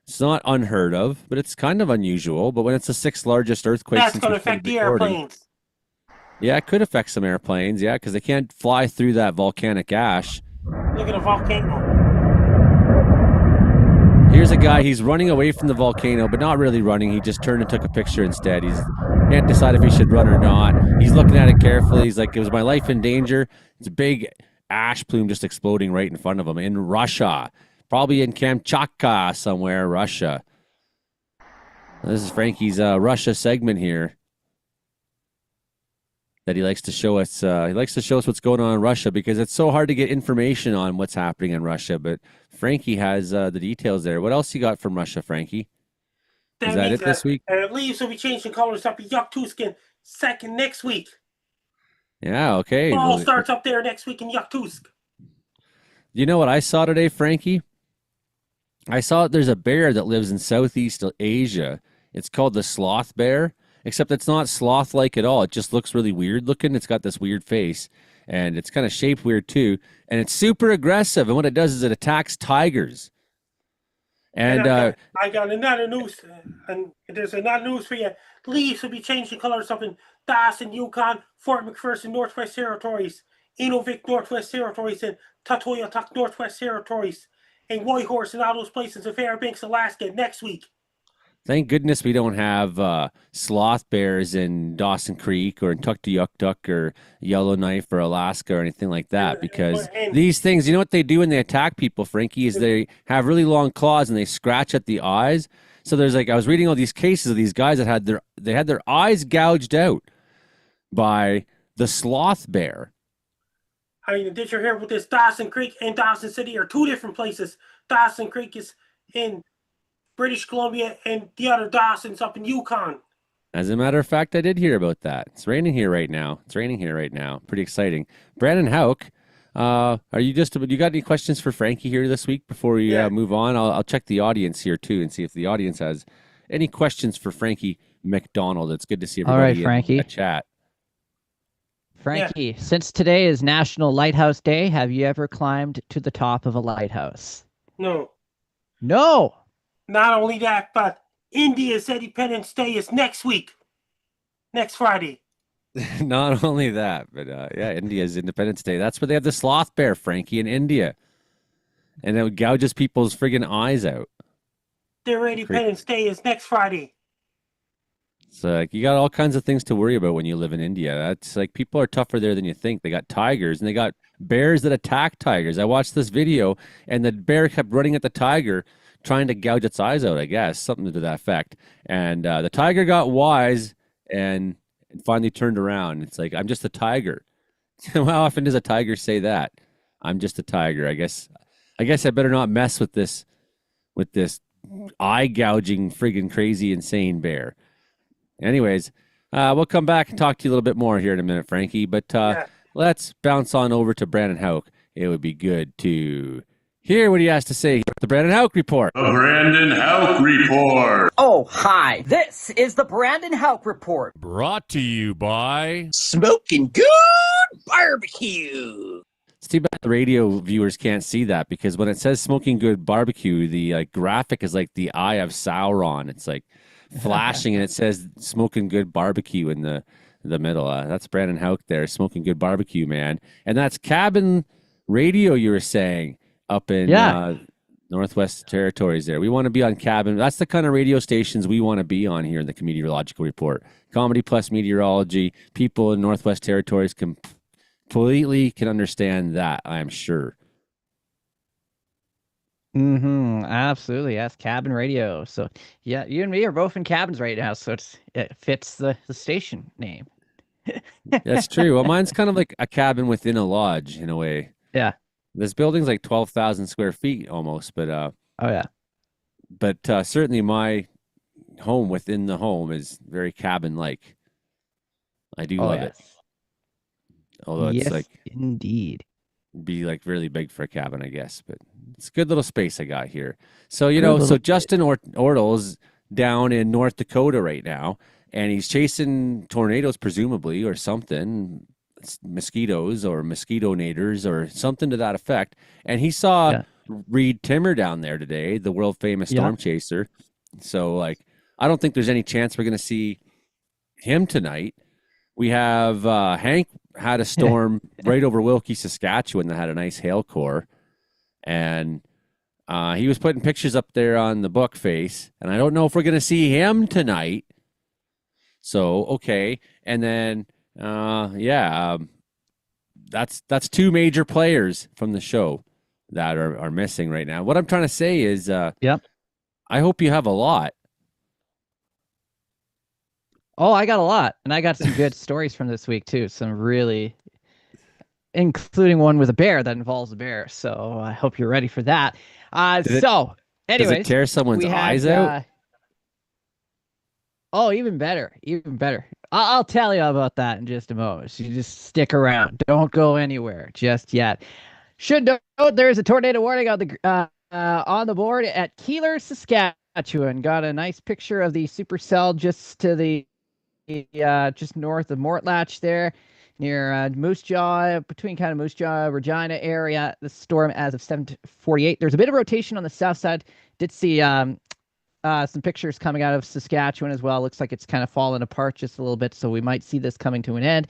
It's not unheard of, but it's kind of unusual. But when it's the 6th largest earthquake, That's going to affect the airplanes. Yeah, it could affect some airplanes, yeah, because they can't fly through that volcanic ash. Look at a volcano. Here's a guy, he's running away from the volcano, but not really running. He just turned and took a picture instead. He can't decide if he should run or not. He's looking at it carefully. He's like, "Was my life in danger?" It's a big ash plume just exploding right in front of him in Russia. Probably in Kamchatka somewhere, Russia. This is Frankie's Russia segment here that he likes to show us. He likes to show us what's going on in Russia because it's so hard to get information on what's happening in Russia. But Frankie has the details there. What else you got from Russia, Frankie? Is that it this week? Leaves will be changing colors up in Yakutsk second next week. Yeah, okay. Fall starts up there next week in Yakutsk. You know what I saw today, Frankie? I saw there's a bear that lives in Southeast Asia. It's called the sloth bear, except it's not sloth-like at all. It just looks really weird looking. It's got this weird face, and it's kind of shaped weird too. And it's super aggressive, and what it does is it attacks tigers. And I got another news, and there's another news for you. Leaves will be changing colors up in Dawson, Yukon, Fort McPherson, Northwest Territories, Inuvik, Northwest Territories, and Tatoyatuk, Northwest Territories, and Whitehorse and all those places in Fairbanks, Alaska next week. Thank goodness we don't have sloth bears in Dawson Creek or in Tuktoyaktuk or Yellowknife or Alaska or anything like that, because these things, you know what they do when they attack people, Frankie, is they have really long claws and they scratch at the eyes. So there's like, I was reading all these cases of these guys that had their eyes gouged out by the sloth bear. I mean, did you hear with this? Dawson Creek and Dawson City are two different places. Dawson Creek is in British Columbia, and the other Dawson's up in Yukon. As a matter of fact, I did hear about that. It's raining here right now. Pretty exciting. Brandon Hauk, are you got any questions for Frankie here this week before we move on? I'll check the audience here too and see if the audience has any questions for Frankie McDonald. It's good to see everybody. All right, Frankie. In the chat. Frankie, since today is National Lighthouse Day, have you ever climbed to the top of a lighthouse? No. No. Not only that, but India's Independence Day is next week. Next Friday. Not only that, but India's Independence Day. That's where they have the sloth bear, Frankie, in India. And it gouges people's friggin' eyes out. Their Independence Day is next Friday. So like, you got all kinds of things to worry about when you live in India. That's like, people are tougher there than you think. They got tigers and they got bears that attack tigers. I watched this video and the bear kept running at the tiger trying to gouge its eyes out, I guess, something to that effect. And the tiger got wise and finally turned around. It's like, I'm just a tiger. How often does a tiger say that? I'm just a tiger. I guess I better not mess with this eye gouging, friggin' crazy, insane bear. Anyways, we'll come back and talk to you a little bit more here in a minute, Frankie. But let's bounce on over to Brandon Hauk. It would be good to hear what he has to say. The Brandon Hauk Report. The Brandon Hauk Report. Oh, hi. This is the Brandon Hauk Report. Brought to you by Smoking Good Barbecue. It's too bad the radio viewers can't see that, because when it says Smoking Good Barbecue, the graphic is like the eye of Sauron. It's like flashing and it says Smoking Good Barbecue in the middle. That's Brandon Hauk there, Smoking Good Barbecue, man. And that's Cabin Radio, you were saying, up in Northwest Territories there. We want to be on cabin. That's the kind of radio stations we want to be on here in the Comedeorological Report. Comedy plus meteorology. People in Northwest Territories completely can understand that, I'm sure. Absolutely. Yes, cabin radio. So yeah, you and me are both in cabins right now, so it fits the station name. That's true. Well, mine's kind of like a cabin within a lodge in a way. Yeah. This building's like 12,000 square feet almost, but Oh yeah. certainly my home within the home is very cabin-like. I do love it. Although it's Yes, like indeed. be like really big for a cabin, I guess, but it's a good little space I got here. So, Justin Ortle's down in North Dakota right now, and he's chasing tornadoes, presumably, or something, mosquitoes or mosquito-nators or something to that effect. And he saw Reed Timmer down there today, the world famous storm chaser. So, like, I don't think there's any chance we're going to see him tonight. We have Hank had a storm right over Wilkie, Saskatchewan that had a nice hail core. And he was putting pictures up there on the book face. And I don't know if we're going to see him tonight. So, okay. And then, that's two major players from the show that are missing right now. What I'm trying to say is, I hope you have a lot. Oh, I got a lot, and I got some good stories from this week too. Some really, including one with a bear that involves a bear. So I hope you're ready for that. Anyways, does it tear someone's eyes out? Oh, even better, even better. I'll tell you about that in just a moment. So you just stick around. Don't go anywhere just yet. Should note there is a tornado warning on the board at Keeler, Saskatchewan. Got a nice picture of the supercell just to the just north of Mortlatch there, near Moose Jaw, between kind of Moose Jaw, Regina area. The storm as of 7:48. There's a bit of rotation on the south side. Did see some pictures coming out of Saskatchewan as well. Looks like it's kind of fallen apart just a little bit, so we might see this coming to an end.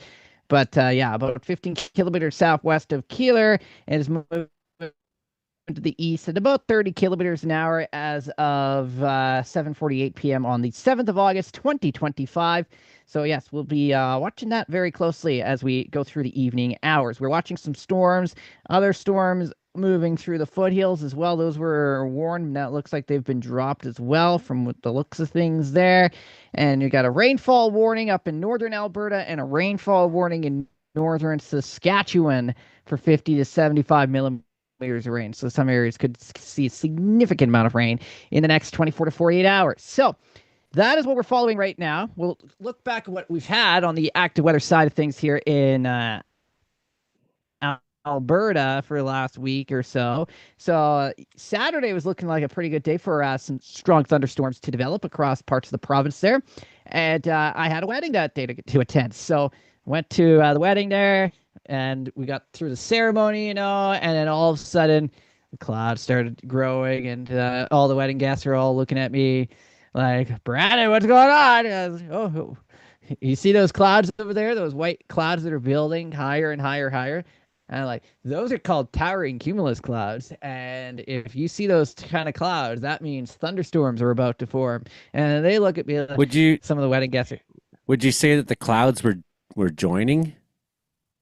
But about 15 kilometers southwest of Keeler, and is moving to the east at about 30 kilometers an hour as of 7:48 p.m. on the 7th of August, 2025. So yes, we'll be watching that very closely as we go through the evening hours. We're watching some storms, other storms moving through the foothills as well. Those were warned. Now it looks like they've been dropped as well from what the looks of things there. And you got a rainfall warning up in northern Alberta and a rainfall warning in northern Saskatchewan for 50 to 75 millimeters of rain. So some areas could see a significant amount of rain in the next 24 to 48 hours. So that is what we're following right now. We'll look back at what we've had on the active weather side of things here in Alberta for the last week or so. So Saturday was looking like a pretty good day for some strong thunderstorms to develop across parts of the province there. And I had a wedding that day to attend. So went to the wedding there, and we got through the ceremony, and then all of a sudden the clouds started growing, and all the wedding guests are all looking at me like, Brandon, what's going on? Oh, you see those clouds over there? Those white clouds that are building higher and higher, higher. And I'm like, those are called towering cumulus clouds. And if you see those kind of clouds, that means thunderstorms are about to form. And they look at me like, some of the wedding guests would you say that the clouds were joining?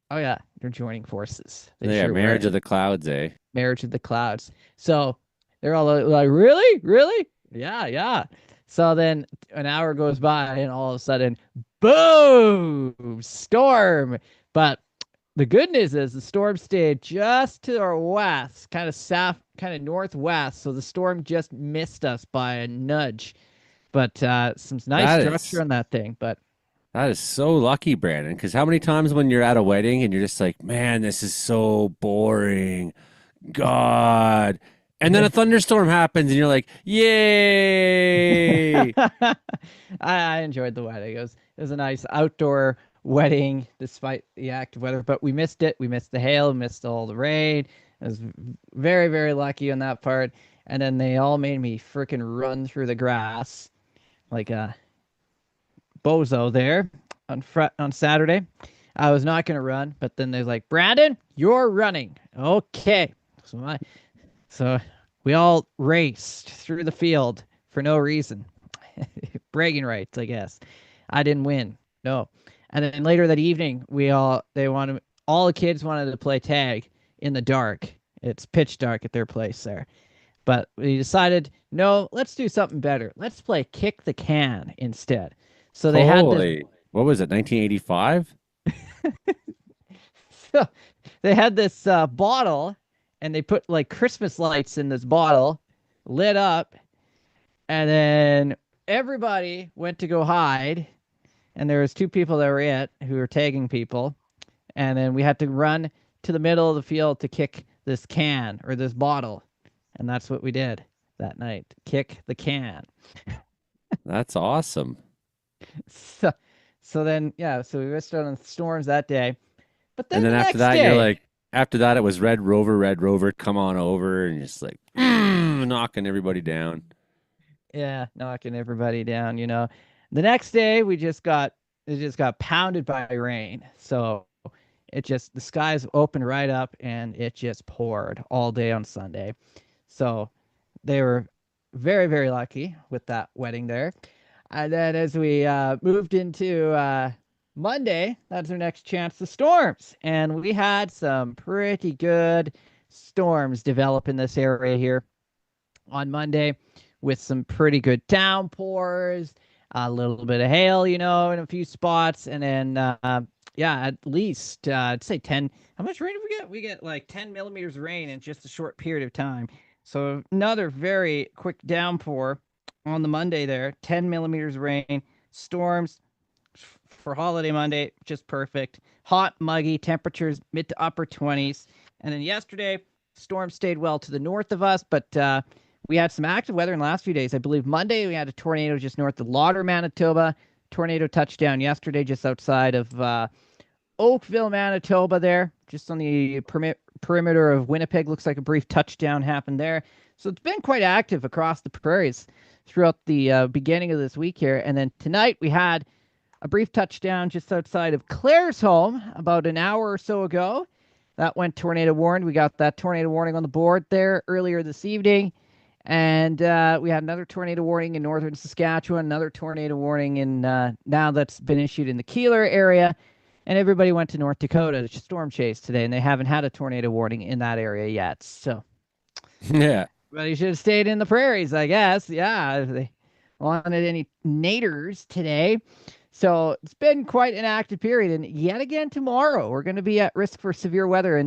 Oh yeah, they're joining forces. Marriage of the clouds, eh? Marriage of the clouds. So they're all like, really? Yeah. So then an hour goes by, and all of a sudden, boom, storm. But the good news is the storm stayed just to our west, kind of south, kind of northwest. So the storm just missed us by a nudge. But some nice structure on that thing. But that is so lucky, Brandon, because how many times when you're at a wedding and you're just like, man, this is so boring. God. And then a thunderstorm happens and you're like, yay. I enjoyed the wedding. It was a nice outdoor wedding despite the active weather, but we missed it. We missed the hail, missed all the rain. I was very, very lucky on that part. And then they all made me freaking run through the grass like a bozo there on Saturday. I was not going to run, but then they're like, Brandon, you're running. Okay. So we all raced through the field for no reason. Bragging rights, I guess. I didn't win. No. And then later that evening, all the kids wanted to play tag in the dark. It's pitch dark at their place there. But we decided, no, let's do something better. Let's play kick the can instead. So they had this Holy, what was it, 1985? so they had this bottle, and they put like Christmas lights in this bottle, lit up, and then everybody went to go hide, and there was two people that were who were tagging people, and then we had to run to the middle of the field to kick this can or this bottle, and that's what we did that night. Kick the can. That's awesome. So then so we missed out on the storms that day. But then And then the after next that, day, you're like, after that, it was Red Rover, come on over, and just like knocking everybody down. yeah, knocking everybody down. The next day it just got pounded by rain. So the skies opened right up, and it just poured all day on Sunday. So they were very, very lucky with that wedding there. And then as we moved into Monday, that's our next chance, the storms. And we had some pretty good storms develop in this area here on Monday with some pretty good downpours, a little bit of hail, in a few spots. And then, at least, I'd say 10. How much rain did we get? We get like 10 millimeters of rain in just a short period of time. So another very quick downpour on the Monday there, 10 millimeters of rain, storms for holiday Monday, just perfect. Hot, muggy, temperatures mid to upper 20s. And then yesterday, storm stayed well to the north of us, but we had some active weather in the last few days. I believe Monday we had a tornado just north of Lauder, Manitoba. Tornado touchdown yesterday just outside of Oakville, Manitoba there, just on the perimeter of Winnipeg. Looks like a brief touchdown happened there. So it's been quite active across the prairies throughout the beginning of this week here. And then tonight we had a brief touchdown just outside of Claire's home about an hour or so ago. That went tornado warned. We got that tornado warning on the board there earlier this evening. And we had another tornado warning in northern Saskatchewan, another tornado warning in now that's been issued in the Keeler area. And everybody went to North Dakota to storm chase today, and they haven't had a tornado warning in that area yet. So, Yeah. but you should have stayed in the prairies, I guess. Yeah, if they wanted any naders today. So it's been quite an active period. And yet again tomorrow, we're going to be at risk for severe weather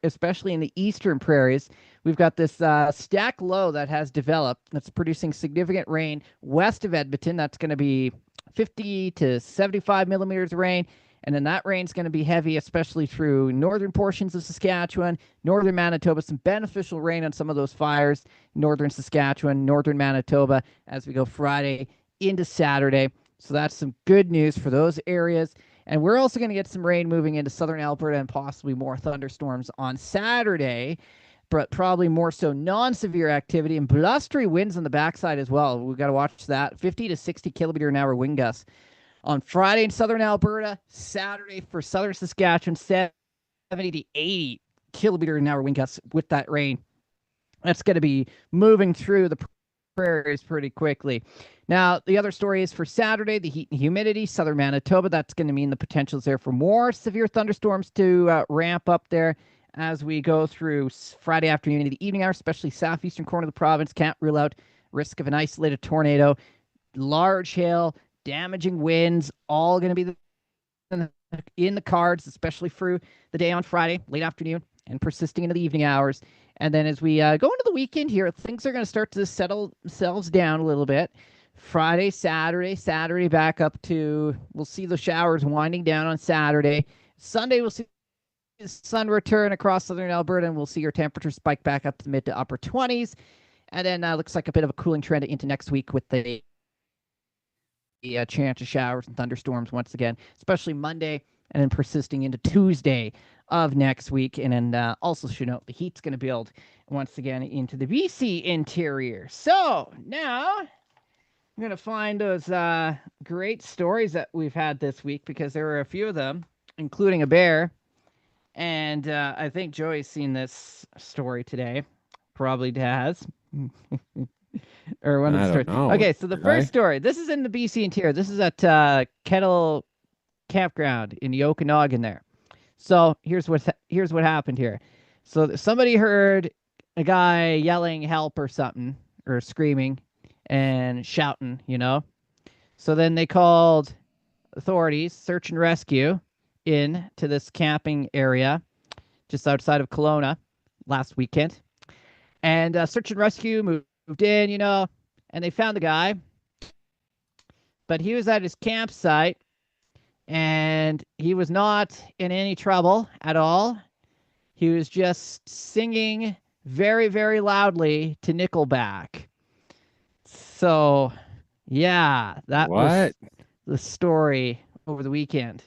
especially in the eastern prairies. We've got this stack low that has developed that's producing significant rain west of Edmonton. That's going to be 50 to 75 millimeters of rain. And then that rain's going to be heavy, especially through northern portions of Saskatchewan, northern Manitoba, some beneficial rain on some of those fires, northern Saskatchewan, northern Manitoba, as we go Friday into Saturday. So that's some good news for those areas. And we're also going to get some rain moving into southern Alberta and possibly more thunderstorms on Saturday, but probably more so non-severe activity and blustery winds on the backside as well. We've got to watch that. 50 to 60 kilometer an hour wind gusts on Friday in southern Alberta, Saturday for southern Saskatchewan, 70 to 80 kilometer an hour wind gusts with that rain. That's going to be moving through the prairies pretty quickly. Now, the other story is for Saturday, the heat and humidity, southern Manitoba. That's going to mean the potential is there for more severe thunderstorms to ramp up there as we go through Friday afternoon into the evening hours, especially southeastern corner of the province. Can't rule out risk of an isolated tornado, large hail, damaging winds, all going to be in the cards, especially through the day on Friday, late afternoon, and persisting into the evening hours. And then as we go into the weekend here, things are going to start to settle themselves down a little bit. Friday, Saturday back up to, we'll see the showers winding down on Saturday. Sunday, we'll see the sun return across southern Alberta, and we'll see your temperature spike back up to the mid to upper 20s. And then looks like a bit of a cooling trend into next week with the chance of showers and thunderstorms once again, especially Monday, and then persisting into Tuesday of next week. And then also should note the heat's going to build once again into the BC interior. So now I'm going to find those great stories that we've had this week, because there were a few of them, including a bear. And I think Joey's seen this story today. Probably has. Or one of the I stories. don't know. Okay, so the Did first I? story. This is in the BC interior. This is at Kettle Campground in the Okanagan there. So here's what happened here. So somebody heard a guy yelling help or something, or screaming and shouting, So then they called authorities, search and rescue, in to this camping area just outside of Kelowna last weekend. And search and rescue moved in, and they found the guy. But he was at his campsite and he was not in any trouble at all. He was just singing very, very loudly to Nickelback. So, yeah, that was What? the story over the weekend.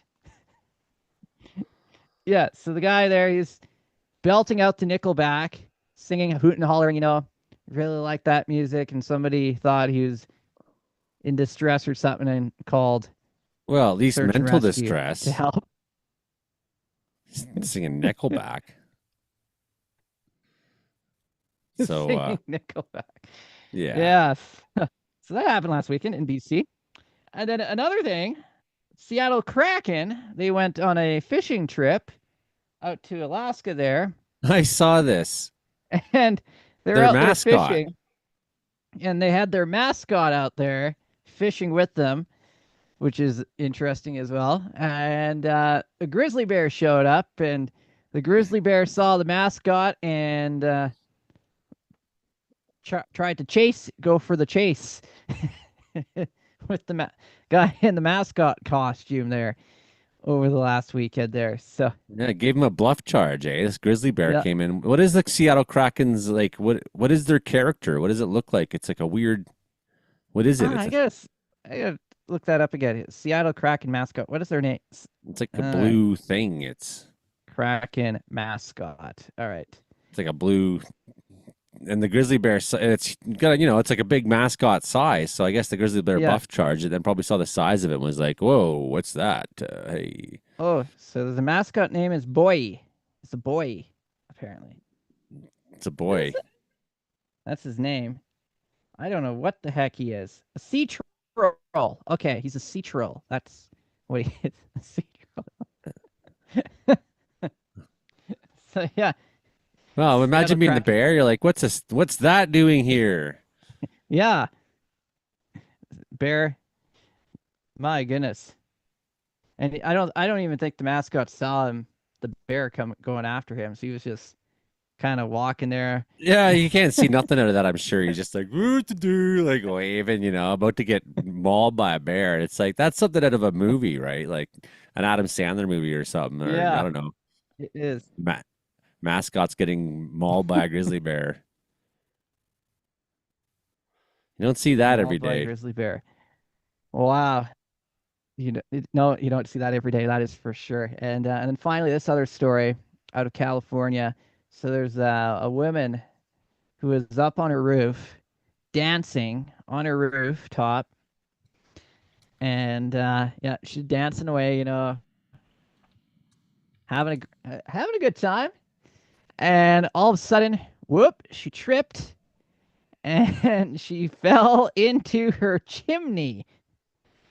Yeah, so the guy there, he's belting out to Nickelback, singing, hooting and hollering, really like that music. And somebody thought he was in distress or something and called Well, at least search and mental rescue to distress. help. Singing Nickelback. So, Singing Nickelback. yeah. Yes. So that happened last weekend in BC. And then another thing, Seattle Kraken, they went on a fishing trip out to Alaska there, I saw this. and they're Their out there mascot. fishing, and they had their mascot out there fishing with them, which is interesting as well. And a grizzly bear showed up, and the grizzly bear saw the mascot and tried to go for the chase with the guy in the mascot costume there over the last weekend there. So Yeah, gave him a bluff charge, eh? This grizzly bear Yeah. came in. What is the Seattle Kraken's like? What is their character? What does it look like? It's like a weird. What is it? I gotta look that up again. Seattle Kraken mascot. What is their name? It's like a blue thing. It's Kraken mascot. All right. like a blue, and the grizzly bear. It's got it's like a big mascot size. So I guess the grizzly bear Yeah. bluff charged it, then probably saw the size of it and was like, "Whoa, what's that? Hey." Oh, so the mascot name is Boy. It's a boy, apparently. It's a boy. That's his name. I don't know what the heck he is. A sea troll. Okay, he's a sea troll. That's what he is. A sea troll. So yeah, Well, imagine Seattle being the Kraken. bear. You're like, what's that doing here? Yeah. Bear. My goodness. And I don't even think the mascot saw him, the bear going after him. So he was just kind of walking there. Yeah, you can't see nothing out of that. I'm sure he's just like, what to do, like waving, about to get mauled by a bear. It's like that's something out of a movie, right? Like an Adam Sandler movie or something. Or, Yeah. I don't know. It is. Mascot's getting mauled by a grizzly bear. You don't see that every Mauled by a day. grizzly bear. Wow. No, you don't see that every day. That is for sure. And then finally, this other story out of California. So there's a woman who is up on her roof, dancing on her rooftop, and yeah, she's dancing away, having a good time. And all of a sudden, whoop, she tripped, and she fell into her chimney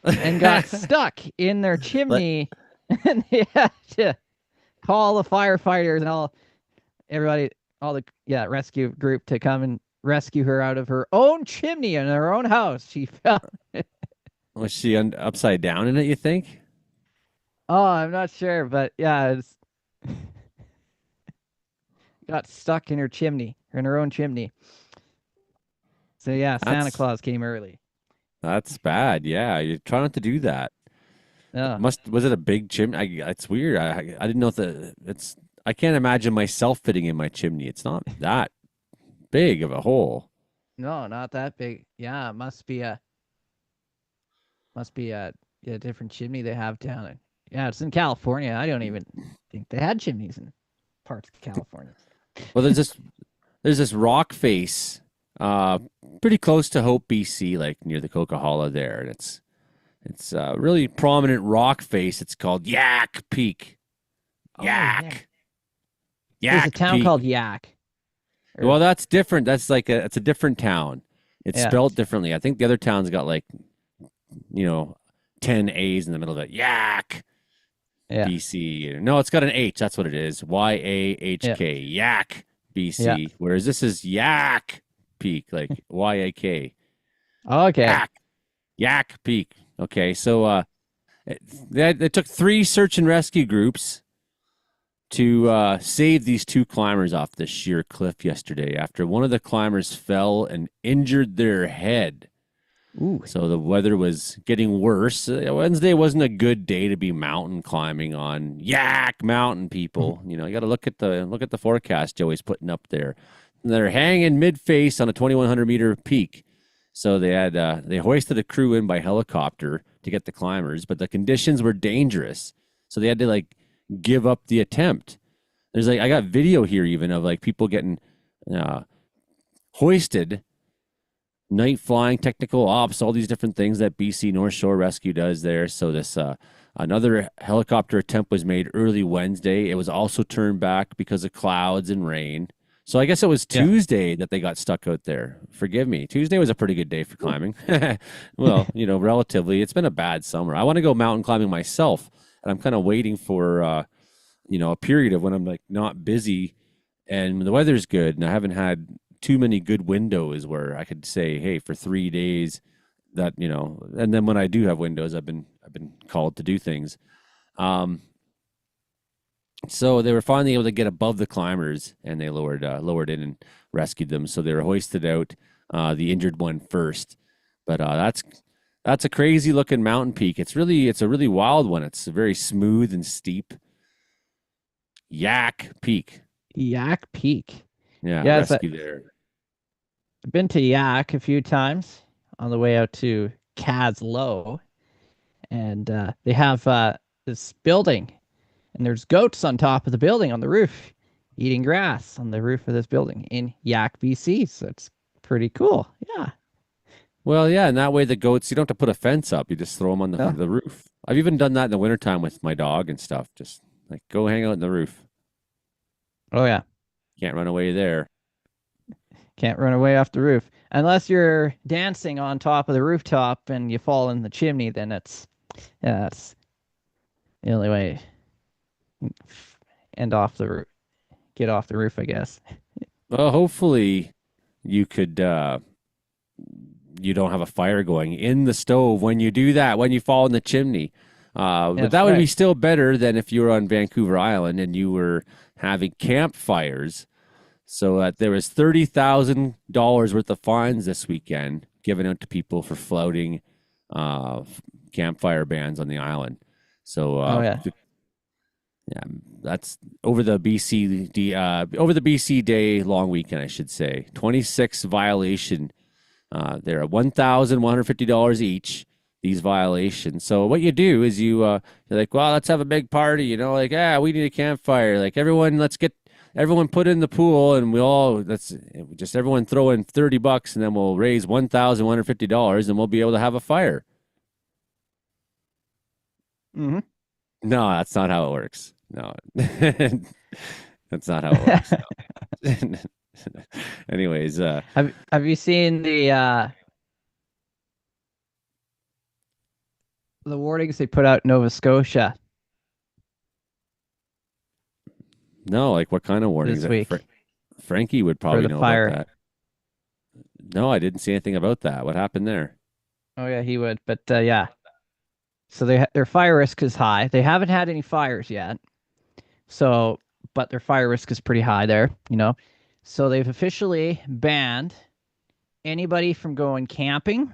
and got stuck in their chimney, and they had to call the firefighters and everybody, all the rescue group to come and rescue her out of her own chimney in her own house. She fell. Was she upside down in it, you think? Oh, I'm not sure, but yeah, it's got stuck in her chimney, in her own chimney. So yeah, Santa That's- Claus came early. That's bad. Yeah, you try not to do that. Yeah. Was it a big chimney? It's weird. I didn't know it's. I can't imagine myself fitting in my chimney. It's not that big of a hole. No, not that big. Yeah, it must be a different chimney they have down in. Yeah, it's in California. I don't even think they had chimneys in parts of California. Well, there's this rock face, pretty close to Hope, BC, like near the Coquihalla there, and it's a really prominent rock face. It's called Yak Peak. Oh, yeah. Yak. There's a town Peak. called Yak. Well, that's different. That's like it's a different town. It's Yeah. spelled differently. I think the other town's got like, 10 A's in the middle of it. Yak, Yeah. BC. No, it's got an H. That's what it is. YAHK. Yak, Yeah. BC. Whereas this is Yak Peak, like YAK. Okay. Yak Peak. Okay, so they took 3 search and rescue groups to save these 2 climbers off the sheer cliff yesterday after one of the climbers fell and injured their head. Ooh. So the weather was getting worse. Wednesday wasn't a good day to be mountain climbing on. Yak Mountain, people. You got to look at the forecast Joey's putting up there. They're hanging mid-face on a 2,100-meter peak. So they hoisted a crew in by helicopter to get the climbers, but the conditions were dangerous. So they had to give up the attempt. There's I got video here even of people getting hoisted, night flying, technical ops, all these different things that BC North Shore Rescue does there. So this another helicopter attempt was made early Wednesday. It was also turned back because of clouds and rain. So I guess it was Tuesday that they got stuck out there. Forgive me. Tuesday was a pretty good day for climbing. Well, relatively. It's been a bad summer. I want to go mountain climbing myself, and I'm kind of waiting for a period of when I'm not busy and the weather's good, and I haven't had too many good windows where I could say, hey, for 3 days that, and then when I do have windows, I've been called to do things. So they were finally able to get above the climbers, and they lowered in and rescued them. So they were hoisted out, the injured one first. But that's a crazy looking mountain peak. It's a really wild one. It's very smooth and steep. Yak Peak. Yak Peak. Yeah, Yeah, rescue there. I've been to Yak a few times on the way out to Cad's Low, and they have this building, and there's goats on top of the building on the roof, eating grass on the roof of this building in Yak, BC. So it's pretty cool. Yeah. Well, yeah, and that way the goats, you don't have to put a fence up. You just throw them on the roof. I've even done that in the wintertime with my dog and stuff. Just go hang out on the roof. Oh, yeah. Can't run away there. Can't run away off the roof. Unless you're dancing on top of the rooftop and you fall in the chimney, then that's the only way. End off the roof. Get off the roof, I guess. Well, hopefully you could you don't have a fire going in the stove when you do that, when you fall in the chimney. But that would be still better than if you were on Vancouver Island and you were having campfires. So there was $30,000 worth of fines this weekend given out to people for flouting campfire bans on the island. So yeah, that's over the BC Day long weekend, I should say. 26 violation. They're at $1,150 each. These violations. So what you do is you're like, well, let's have a big party. We need a campfire. Everyone put in the pool, and everyone throw in $30, and then we'll raise $1,150, and we'll be able to have a fire. Mm-hmm. No, that's not how it works. No, that's not how it works. No. Anyways, have you seen the warnings they put out in Nova Scotia? No, what kind of warnings? This week. Frankie would probably know fire. about that. No, I didn't see anything about that. What happened there? Oh yeah, he would. But yeah. So their fire risk is high. They haven't had any fires yet. So, but their fire risk is pretty high there, So they've officially banned anybody from going camping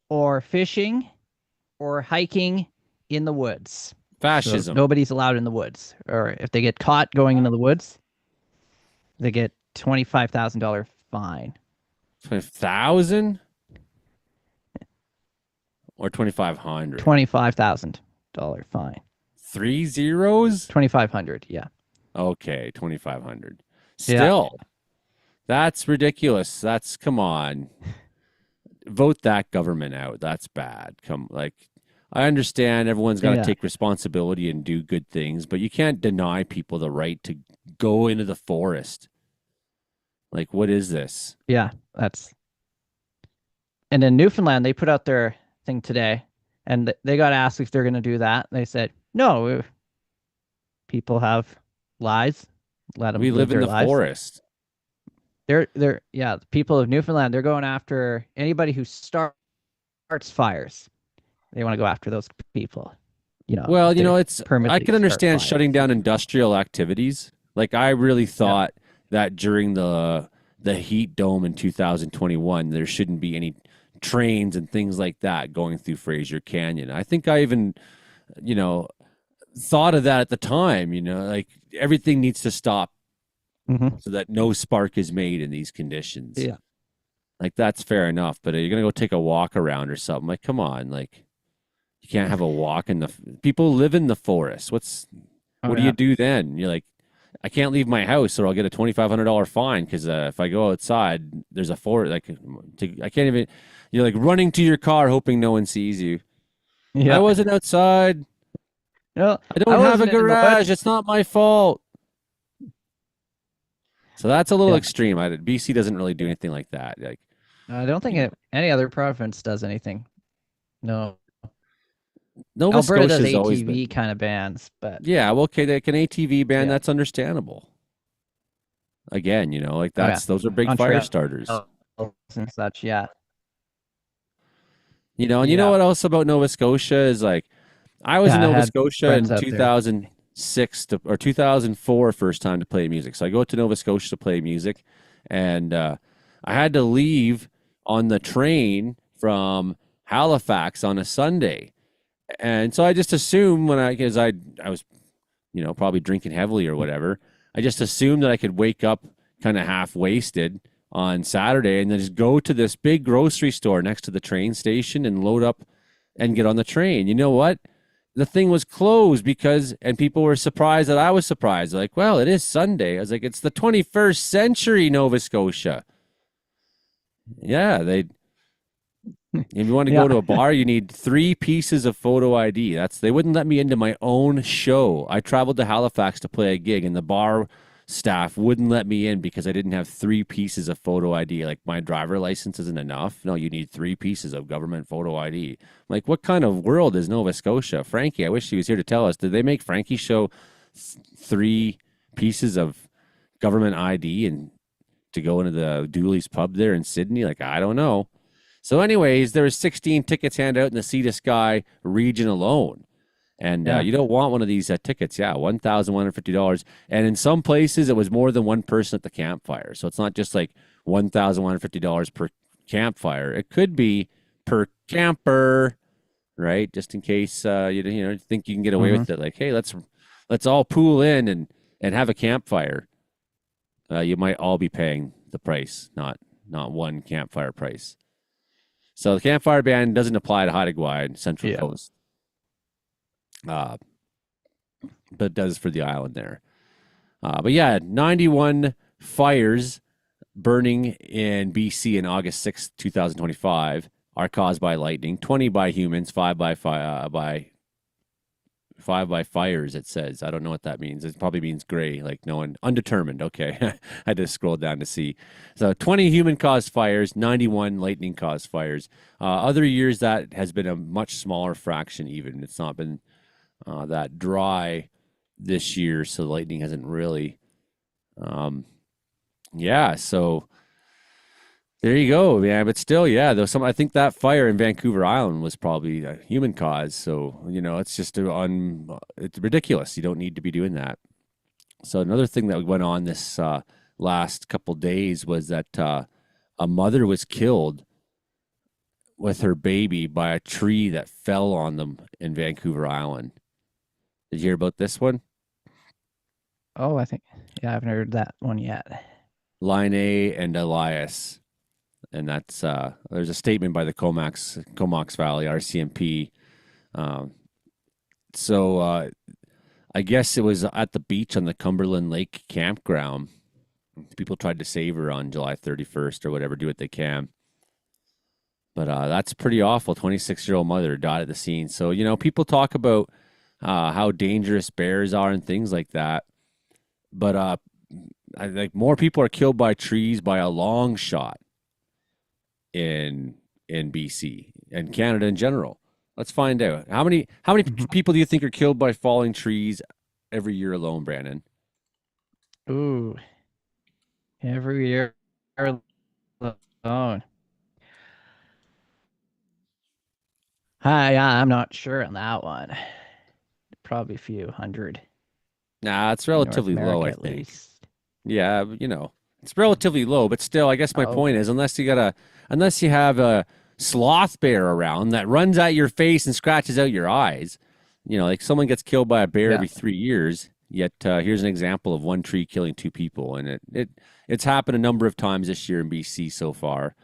or fishing or hiking in the woods. Fascism. So nobody's allowed in the woods. Or if they get caught going into the woods, they get $25,000 fine. 5,000 or 2,500? $25,000 fine. 3 zeros? 2,500, yeah. Okay, 2,500. Still, that's ridiculous. Come on. Vote that government out. That's bad. I understand everyone's got to take responsibility and do good things, but you can't deny people the right to go into the forest. Like, what is this? Yeah, and in Newfoundland they put out their thing today, and they got asked if they're going to do that. They said no. People have lives, let them We live live in their the lives. forest. The people of Newfoundland, they're going after anybody who starts fires. They want to go after those people. Well, if they I permit can to start understand fires. shutting down industrial activities. Like, I really thought that during the heat dome in 2021, there shouldn't be any trains and things like that going through Fraser Canyon. I think I even, you know, thought of that at the time, like everything needs to stop Mhm. so that no spark is made in these conditions. Yeah. Like, that's fair enough, but you're going to go take a walk around or something. Like, come on, like you can't have a walk in the people live in the forest. Oh, What do you do then? You're like, I can't leave my house or I'll get a $2,500 fine because if I go outside, there's a forest. Like, I can't even. You're like running to your car hoping no one sees you. I Yeah. wasn't outside. No, I don't have a wasn't in the garage. woods. It's not my fault. So that's a little Yeah. extreme. BC doesn't really do anything like that. Like, I don't think any other province does anything. No. Nova Alberta does Scotia's always ATV been. kind of bans, but Yeah, well, okay, like an ATV ban, yeah. that's understandable. Again, like Oh, yeah. those are big fire Montreal starters. and such. Yeah. And you know Yeah. what else about Nova Scotia is like, I was Yeah, in I Nova had Scotia friends in out there. 2006 or 2004 first time to play music. So I go to Nova Scotia to play music, and I had to leave on the train from Halifax on a Sunday. And so I just assumed because I was, probably drinking heavily or whatever, I just assumed that I could wake up kind of half wasted on Saturday and then just go to this big grocery store next to the train station and load up and get on the train. You know what? The thing was closed and people were surprised that I was surprised. They're like, well, it is Sunday. I was like, it's the 21st century, Nova Scotia. Yeah, if you want to Yeah. go to a bar, you need 3 pieces of photo ID. They wouldn't let me into my own show. I traveled to Halifax to play a gig, and the bar staff wouldn't let me in because I didn't have 3 pieces of photo ID. Like, my driver license isn't enough. No, you need 3 pieces of government photo ID. I'm like, what kind of world is Nova Scotia? Frankie, I wish he was here to tell us. Did they make Frankie show 3 pieces of government ID and to go into the Dooley's pub there in Sydney? Like, I don't know. So anyways, there was 16 tickets handed out in the Sea to Sky region alone. And Yeah. you don't want one of these tickets. Yeah, $1,150. And in some places, it was more than one person at the campfire. So it's not just like $1,150 per campfire. It could be per camper, right? Just in case you think you can get away with it. Like, hey, let's all pool in and have a campfire. You might all be paying the price, not one campfire price. So the campfire ban doesn't apply to Haida Gwaii and Central Coast, but it does for the island there. But yeah, 91 fires burning in BC in August 6th, 2025 are caused by lightning, 20 by humans, 5 by fires, it says. I don't know what that means. It probably means gray, like no one, undetermined. Okay. I had to scroll down to see. So 20 human-caused fires, 91 lightning-caused fires. Other years, that has been a much smaller fraction even. It's not been that dry this year, so the lightning hasn't really. So there you go, man. But still, yeah, I think that fire in Vancouver Island was probably a human cause. So, it's just it's ridiculous. You don't need to be doing that. So another thing that went on this last couple days was that a mother was killed with her baby by a tree that fell on them in Vancouver Island. Did you hear about this one? Oh, I haven't heard that one yet. Line A and Elias. And that's there's a statement by the Comox Valley RCMP. So I guess it was at the beach on the Cumberland Lake campground. People tried to save her on July 31st or whatever, do what they can. But that's pretty awful. 26-year-old mother died at the scene. So, people talk about how dangerous bears are and things like that. But like more people are killed by trees by a long shot in BC and Canada in general. Let's find out. How many people do you think are killed by falling trees every year alone, Brandon? Ooh, every year alone. I'm not sure on that one. Probably a few hundred Nah, it's in North relatively low, America I at think. least. Yeah, it's relatively low, but still, I guess my Oh, point is, unless you have a sloth bear around that runs at your face and scratches out your eyes, like someone gets killed by a bear yeah. every 3 years. Yet here's an example of one tree killing two people, and it's happened a number of times this year in BC so far.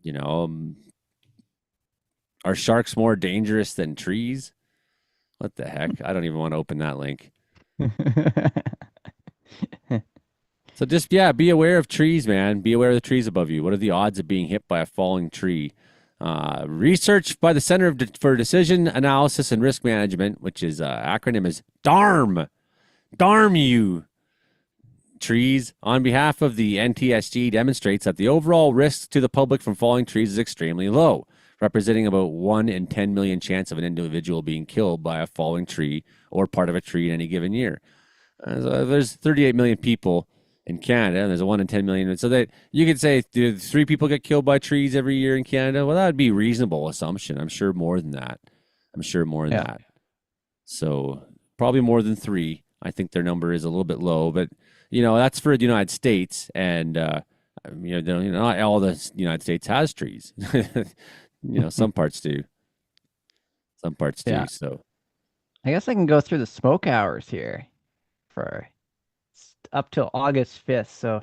You know, are sharks more dangerous than trees? What the heck? I don't even want to open that link. So just be aware of trees, man. Be aware of the trees above you. What are the odds of being hit by a falling tree? Research by the Center for Decision Analysis and Risk Management, which is acronym is DARM. Darm you. Trees, on behalf of the NTSG, demonstrates that the overall risk to the public from falling trees is extremely low, representing about 1 in 10 million chance of an individual being killed by a falling tree or part of a tree in any given year. So there's 38 million people in Canada, and there's a 1 in 10 million. So that you could say, do 3 people get killed by trees every year in Canada? Well, that would be a reasonable assumption. I'm sure more than that. So probably more than 3. I think their number is a little bit low, but that's for the United States, and not all the United States has trees. Some parts do. Some parts do. Yeah. So I guess I can go through the smoke hours here for up till August 5th. So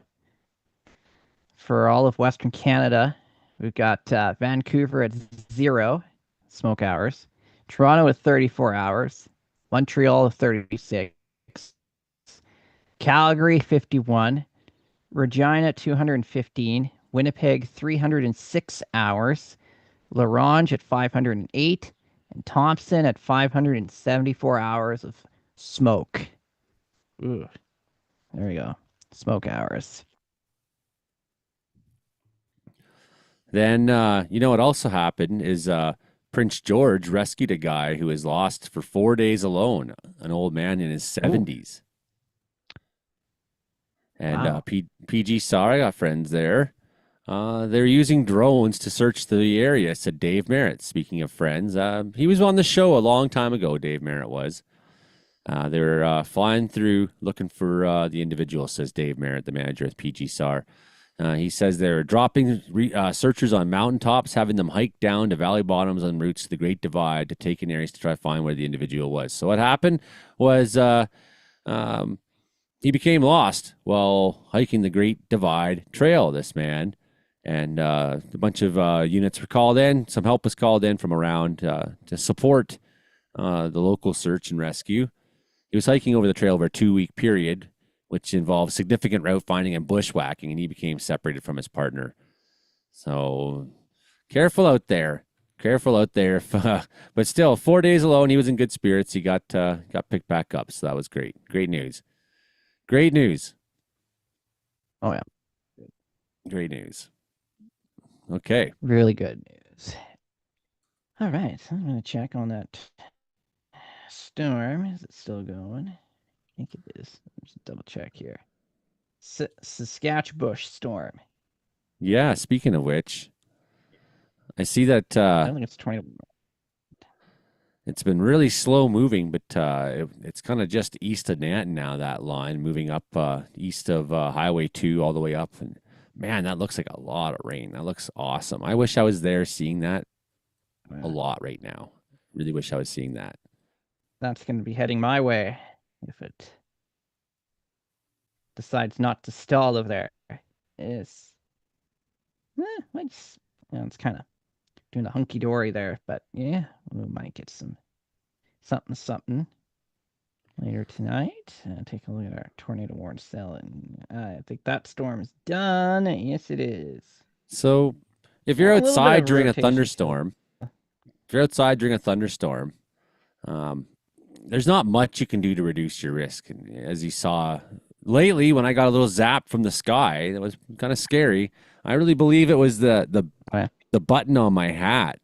for all of Western Canada, we've got Vancouver at 0 smoke hours, Toronto at 34 hours, Montreal at 36, Calgary 51, Regina 215, Winnipeg 306 hours, La Ronge at 508, and Thompson at 574 hours of smoke. Ooh, there we go. Smoke hours. then, what also happened is Prince George rescued a guy who was lost for 4 days alone, an old man in his 70s. And Wow. PG Sar, I got friends there. They're using drones to search the area, said Dave Merritt. Speaking of friends, he was on the show a long time ago, Dave Merritt was. They were flying through looking for the individual, says Dave Merritt, the manager of PG SAR. He says they're dropping searchers on mountaintops, having them hike down to valley bottoms on routes to the Great Divide to take in areas to try to find where the individual was. So what happened was he became lost while hiking the Great Divide Trail, this man. And a bunch of units were called in. Some help was called in from around to support the local search and rescue. He was hiking over the trail over a 2-week period, which involved significant route finding and bushwhacking, and he became separated from his partner. So careful out there. But still, 4 days alone, he was in good spirits. He got picked back up, so that was great. Great news. Oh, yeah. Great news. Okay. Really good news. All right. So I'm going to check on that storm. Is it still going? I think it is. Let's double check here. Saskatchewan storm. Yeah, speaking of which, I see that I don't think it's 20. it's been really slow moving, but it's kind of just east of Nanton now, that line, moving up east of Highway 2 all the way up. And man, that looks like a lot of rain. That looks awesome. I wish I was there seeing that a lot right now. Really wish I was seeing that. That's going to be heading my way if it decides not to stall over there. It's it's kind of doing the hunky dory there, but yeah, we might get something later tonight. Take a look at our tornado warning cell, and I think that storm is done. Yes, it is. So, if you're A little bit outside of during a rotation. thunderstorm, there's not much you can do to reduce your risk. And as you saw lately, when I got a little zap from the sky, that was kind of scary. I really believe it was Oh, yeah. the button on my hat.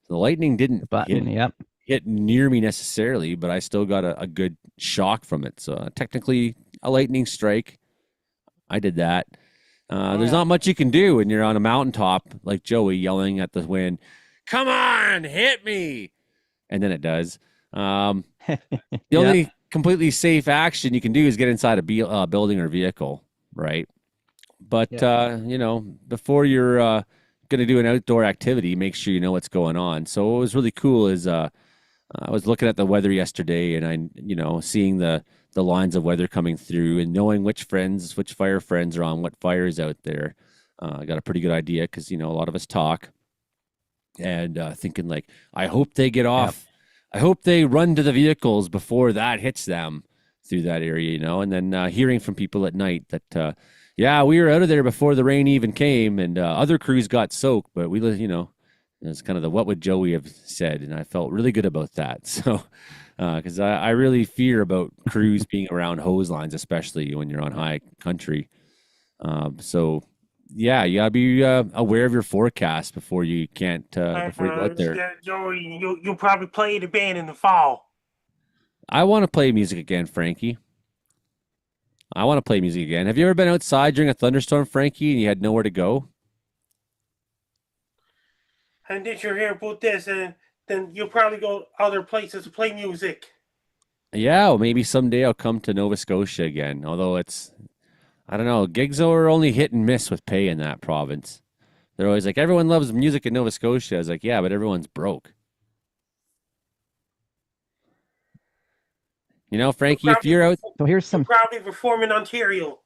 The lightning The didn't button. Yep. hit near me necessarily, but I still got a good shock from it. So technically, a lightning strike. I did that. There's not much you can do when you're on a mountaintop like Joey yelling at the wind, "Come on, hit me!" And then it does. The Yeah. only completely safe action you can do is get inside a building or vehicle, right? But before you're going to do an outdoor activity, make sure you know what's going on. So what was really cool is I was looking at the weather yesterday, and seeing the lines of weather coming through, and knowing which fire friends are on what fires out there. I got a pretty good idea because a lot of us talk, and thinking like, I hope they get off. I hope they run to the vehicles before that hits them through that area, and then hearing from people at night that, yeah, we were out of there before the rain even came, and other crews got soaked, but it's kind of the what would Joey have said, and I felt really good about that. So, because I really fear about crews being around hose lines, especially when you're on high country. So, yeah, you gotta be aware of your forecast before you can't before you go out there. Joey, you'll probably play the band in the fall. I want to play music again, Frankie. I want to play music again. Have you ever been outside during a thunderstorm, Frankie, and you had nowhere to go? And then you're here about this, and then you'll probably go other places to play music. Yeah, well, maybe someday I'll come to Nova Scotia again. Although I don't know, gigs are only hit and miss with pay in that province. They're always like, everyone loves music in Nova Scotia. I was like, yeah, but everyone's broke. Frankie, if you're out, So here's some. You'll probably perform in Ontario.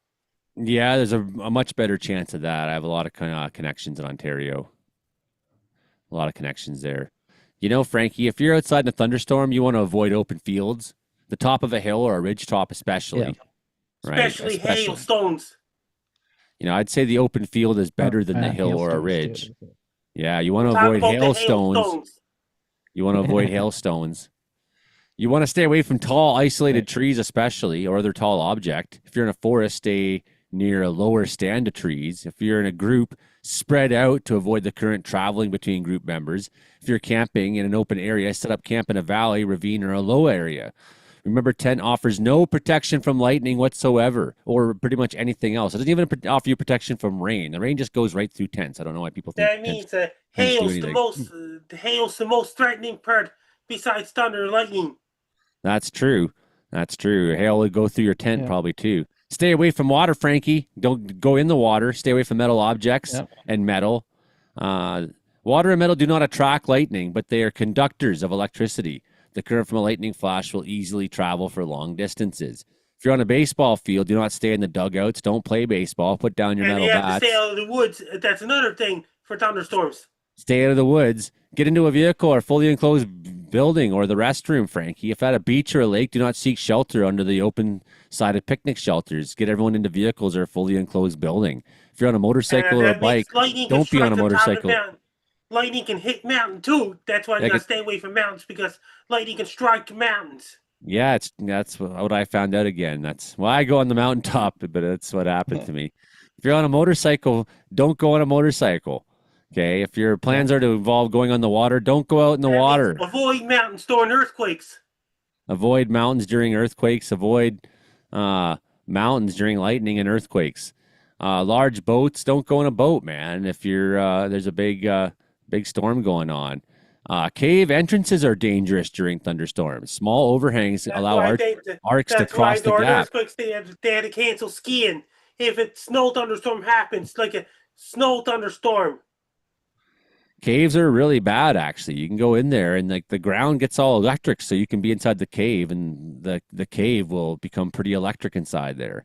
yeah, there's a much better chance of that. I have a lot of connections in Ontario. A lot of connections there. Frankie, if you're outside in a thunderstorm, you want to avoid open fields, the top of a hill or a ridge top, especially. Right? Especially hailstones. I'd say the open field is better than the hill or a ridge. Yeah, you want to avoid hailstones. You want to avoid hailstones. You want to stay away from tall, isolated trees, especially, or other tall object. If you're in a forest, stay near a lower stand of trees. If you're in a group, spread out to avoid the current traveling between group members. If you're camping in an open area, set up camp in a valley, ravine, or a low area. Remember, tent offers no protection from lightning whatsoever, or pretty much anything else. It doesn't even offer you protection from rain. The rain just goes right through tents. I don't know why people think that means hail's the most threatening part besides thunder and lightning. That's true. That's true. Hail will go through your tent probably too. Stay away from water, Frankie. Don't go in the water. Stay away from metal objects and metal. Water and metal do not attract lightning, but they are conductors of electricity. The current from a lightning flash will easily travel for long distances. If you're on a baseball field, do not stay in the dugouts. Don't play baseball. Put down your metal bats. And you have to stay out of the woods. That's another thing for thunderstorms. Stay out of the woods. Get into a vehicle or fully enclosed building or the restroom, Frankie. If at a beach or a lake, do not seek shelter under the open-sided picnic shelters. Get everyone into vehicles or a fully enclosed building. If you're on a motorcycle or a bike, don't be on a motorcycle. Lightning can hit mountain too. That's why you gotta stay away from mountains, because lightning can strike the mountains. Yeah, that's what I found out again. That's why I go on the mountaintop, but that's what happened to me. If you're on a motorcycle, don't go on a motorcycle. Okay, if your plans are to involve going on the water, don't go out in the water. Avoid mountains during earthquakes. Avoid mountains during earthquakes. Avoid mountains during lightning and earthquakes. Large boats, don't go in a boat, man. If you're there's a big storm going on. Cave entrances are dangerous during thunderstorms. Small overhangs allow arcs to cross the gap. Earthquakes, they had to cancel skiing if a snow thunderstorm happens, like a snow thunderstorm. Caves are really bad, actually. You can go in there and like the ground gets all electric, so you can be inside the cave, and the cave will become pretty electric inside there.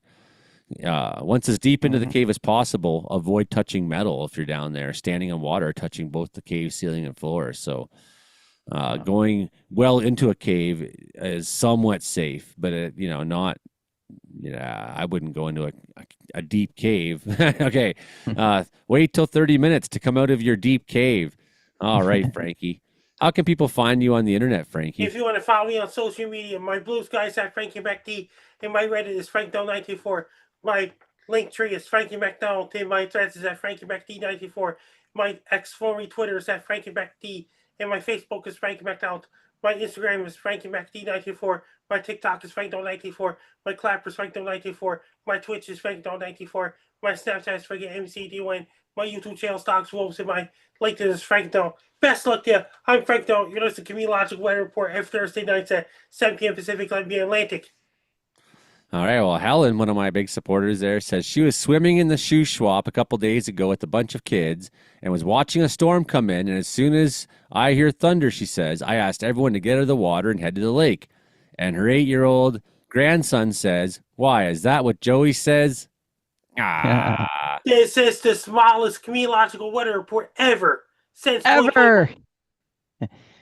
Once as deep into the cave as possible, avoid touching metal if you're down there. Standing on water, touching both the cave ceiling and floor. So going well into a cave is somewhat safe, but not. Yeah, I wouldn't go into a deep cave. Okay, wait till 30 minutes to come out of your deep cave. All right, Frankie. How can people find you on the internet, Frankie? If you want to follow me on social media, my blue sky is at Frankie McD, and my Reddit is FrankDo94. My link tree is Frankie McDonald, and my threads is at Frankie McD94. My formerly Twitter is at Frankie McD, and my Facebook is Frankie McDonald. My Instagram is Frankie McD94. My TikTok is FrankDo94. My Clapper is FrankDo94. My Twitch is FrankDo94. My Snapchat is FrankieMCDON. My YouTube channel stocks wolves, and my LinkedIn is FrankDo. Best luck to you. I'm Frank Doe. You're listening to Comedeorology Weather Report every Thursday nights at 7 p.m. Pacific, 11 p.m. Atlantic. All right. Well, Helen, one of my big supporters there, says she was swimming in the shoe swap a couple days ago with a bunch of kids and was watching a storm come in. And as soon as I hear thunder, she says, I asked everyone to get out of the water and head to the lake. And her 8-year-old grandson says, why? Is that what Joey says? Ah. This is the smallest Comedeological weather report ever since Ever.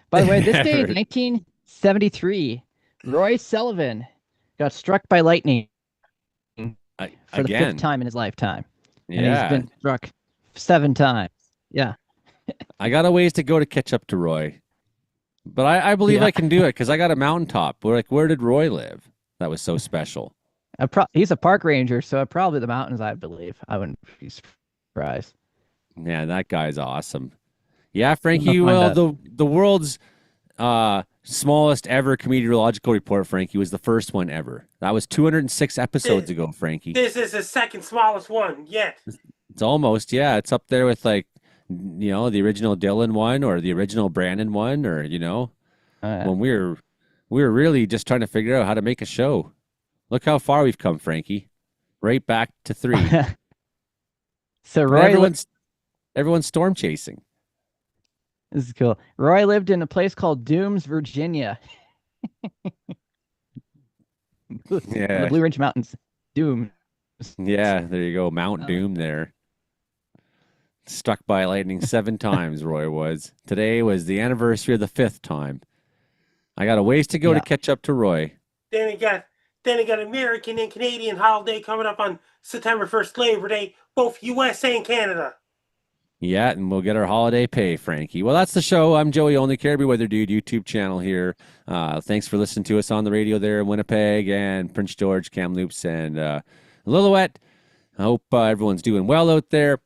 By the way, this day in Ever. 1973, Roy Sullivan got struck by lightning for the Again. 5th time in his lifetime. And Yeah. he's been struck 7 times. Yeah. I got a ways to go to catch up to Roy. But I believe Yeah. I can do it because I got a mountaintop. We're like, where did Roy live? That was so special. He's a park ranger, so probably the mountains, I believe. I wouldn't be surprised. Yeah, that guy's awesome. Yeah, Frankie. I'll Well, find the world's smallest ever Comedeorological report, Frankie, was the first one ever. That was 206 episodes ago, Frankie. This is the second smallest one yet. It's almost, yeah. It's up there with like, the original Dylan one or the original Brandon one, or when we were really just trying to figure out how to make a show. Look how far we've come, Frankie. Right back to 3. So But Roy, everyone's storm chasing. this is cool. Roy lived in a place called Dooms, Virginia. In the Yeah. Blue Ridge Mountains. Dooms. Yeah, there you go. Mount Doom there. Struck by lightning 7 times, Roy was. Today was the anniversary of the 5th time. I got a ways to go to Yeah. catch up to Roy. Then we got American and Canadian holiday coming up on September 1st, Labor Day, both USA and Canada. Yeah, and we'll get our holiday pay, Frankie. Well, that's the show. I'm Joey Only, Caribbean Weather Dude, YouTube channel here. Thanks for listening to us on the radio there in Winnipeg and Prince George, Kamloops, and Lillooet. I hope everyone's doing well out there.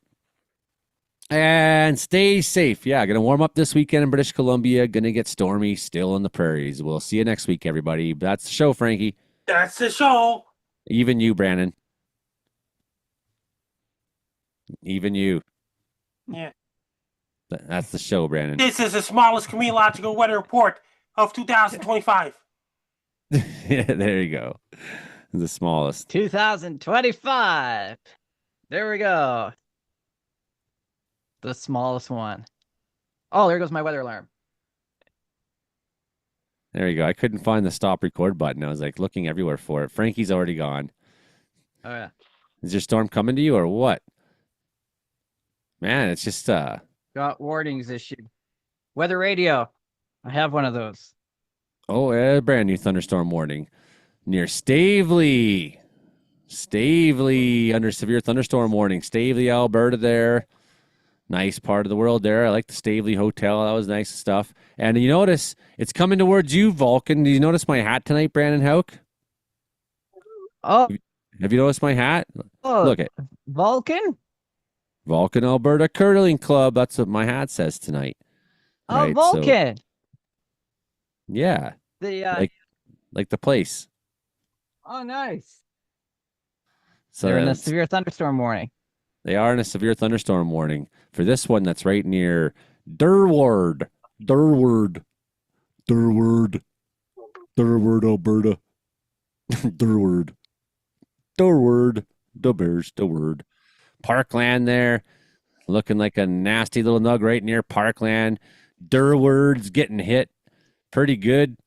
And stay safe. Yeah, going to warm up this weekend in British Columbia. Going to get stormy still in the prairies. We'll see you next week, everybody. That's the show, Frankie. That's the show. Even you, Brandon. Even you. Yeah. That's the show, Brandon. This is the smallest Comedeological weather report of 2025. Yeah, there you go. The smallest. 2025. There we go. The smallest one. Oh, there goes my weather alarm. There you go. I couldn't find the stop record button. I was like looking everywhere for it. Frankie's already gone. Oh, yeah. Is your storm coming to you or what? Man, it's just Got warnings issued. Weather radio. I have one of those. a brand new thunderstorm warning near Stavely. Stavely under severe thunderstorm warning. Stavely, Alberta there. Nice part of the world there. I like the Stavely Hotel. That was nice stuff. And you notice it's coming towards you, Vulcan. Did you notice my hat tonight, Brandon Hauk? Oh, Have you noticed my hat? Look at Vulcan? Vulcan, Alberta Curling Club. That's what my hat says tonight. Oh, Right, so- Vulcan. Yeah, The like the place. oh, nice. So They're in a that's- severe thunderstorm warning. They are in a severe thunderstorm warning for this one that's right near Durward, Alberta. Durward, Durward. Parkland there, looking like a nasty little nug right near Parkland. Durward's getting hit pretty good.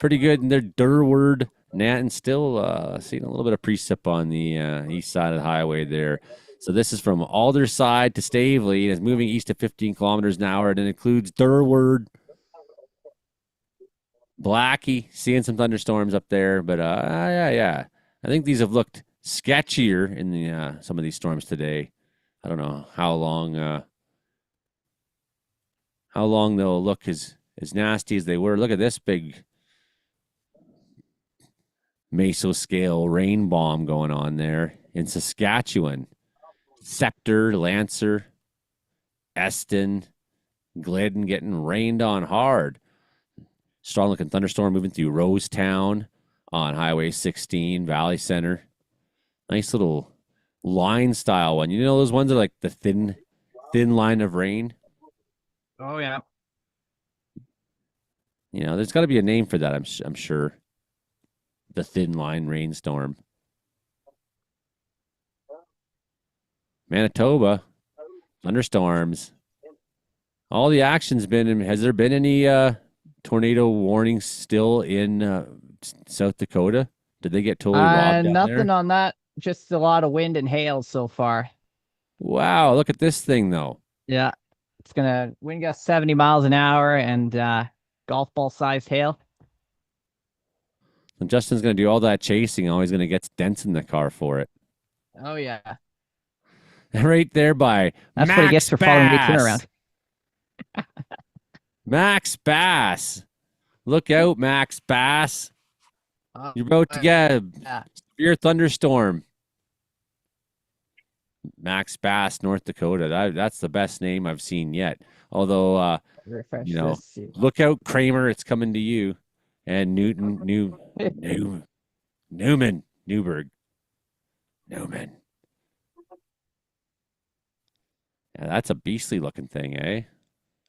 And they're Durward. And still seeing a little bit of precip on the east side of the highway there. So this is from Alderside to Stavely, and it's moving east at 15 kilometers an hour, and it includes Durward, Blackie, seeing some thunderstorms up there. But yeah. I think these have looked sketchier in the some of these storms today. I don't know how long they'll look as as nasty as they were. Look at this big mesoscale rain bomb going on there in Saskatchewan. Scepter, Lancer, Eston, Glidden getting rained on hard. Strong looking thunderstorm moving through Rosetown on Highway 16, Valley Center. Nice little line style one. You know those ones that are like the thin line of rain? Oh yeah. You know, there's got to be a name for that, I'm sure. The thin line rainstorm. Manitoba, thunderstorms. All the action's been in. Has there been any tornado warnings still in South Dakota? Did they get totally robbed down Nothing there? on that. Just a lot of wind and hail so far. Wow, look at this thing though. Yeah. It's gonna wind gust 70 miles an hour and golf ball sized hail. And Justin's going to do all that chasing. Always going to get dents in the car for it. Oh yeah. Right there by That's Max what he gets for following me Bass. turnaround. Max Bass. Look out, Max Bass. Oh, You're about to get a yeah. severe thunderstorm. Max Bass, North Dakota. That's the best name I've seen yet. Although, Refresh you know, this. look out, Kramer. It's coming to you. And Newberg. Newman. Yeah, that's a beastly looking thing, eh?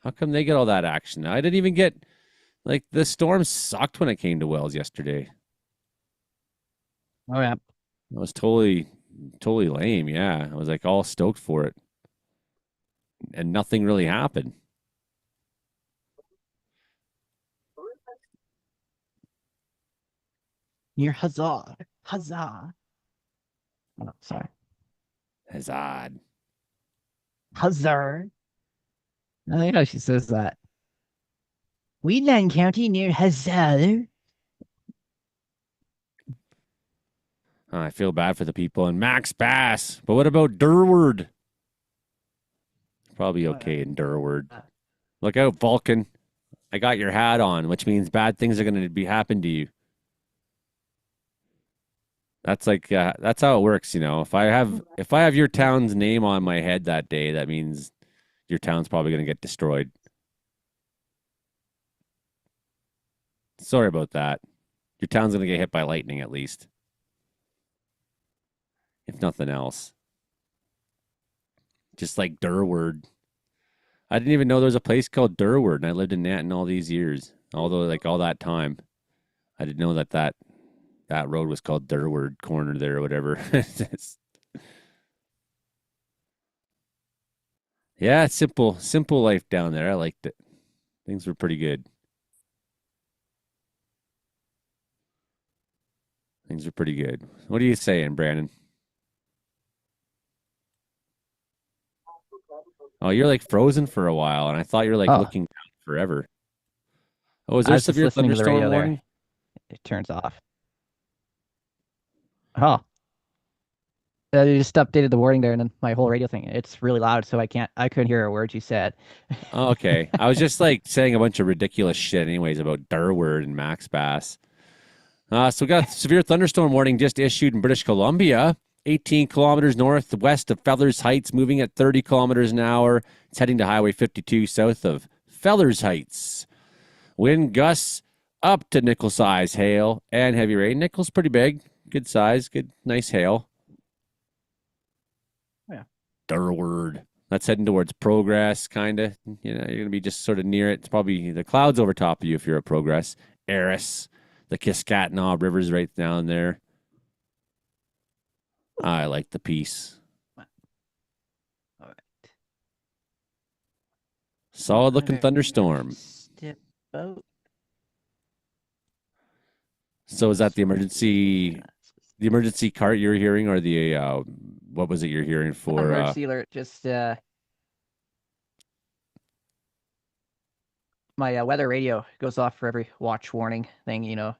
How come they get all that action? I didn't even get, like, the storm sucked when I came to Wells yesterday. Oh yeah. It was totally lame. Yeah, I was like all stoked for it, and nothing really happened. Near Huzzah. Huzzah. Oh, sorry. It's odd. Huzzah. I think how she says that. Wheatland County near Huzzah. I feel bad for the people in Max Bass, but what about Durward? Probably okay in Durward. Look out, Vulcan. I got your hat on, which means bad things are going to be happen to you. That's like that's how it works, you know. If I have your town's name on my head that day, that means your town's probably going to get destroyed. Sorry about that. Your town's going to get hit by lightning at least. If nothing else. Just like Durward. I didn't even know there was a place called Durward, and I lived in Nanton all these years. Although, like, all that time. I didn't know that road was called Durward Corner there or whatever. Yeah, it's simple life down there. I liked it. Things were pretty good. Things are pretty good. What are you saying, Brandon? Oh, you're like frozen for a while, and I thought you were like looking down forever. Oh, is I there was just severe listening to the radio thunderstorm there. warning? It turns off. Oh. You just updated the warning there, and then my whole radio thing. It's really loud, so I couldn't hear a word you said. Oh, okay. I was just like saying a bunch of ridiculous shit, anyways, about Durward and Max Bass. So we got a severe thunderstorm warning just issued in British Columbia. 18 kilometers northwest of Fellers Heights, moving at 30 kilometers an hour. It's heading to Highway 52 south of Fellers Heights. Wind gusts up to nickel size hail and heavy rain. Nickel's pretty big, good size, good, nice hail. Yeah. Durward. That's heading towards Progress, kind of. You know, you're going to be just sort of near it. It's probably the clouds over top of you if you're at Progress. Eris, the Kiskatnaw River's right down there. I like the piece. All right. Solid looking thunderstorm. Step out. So is that the emergency cart you're hearing, or the what was it you're hearing for? Emergency alert. Just my weather radio goes off for every watch warning thing, you know,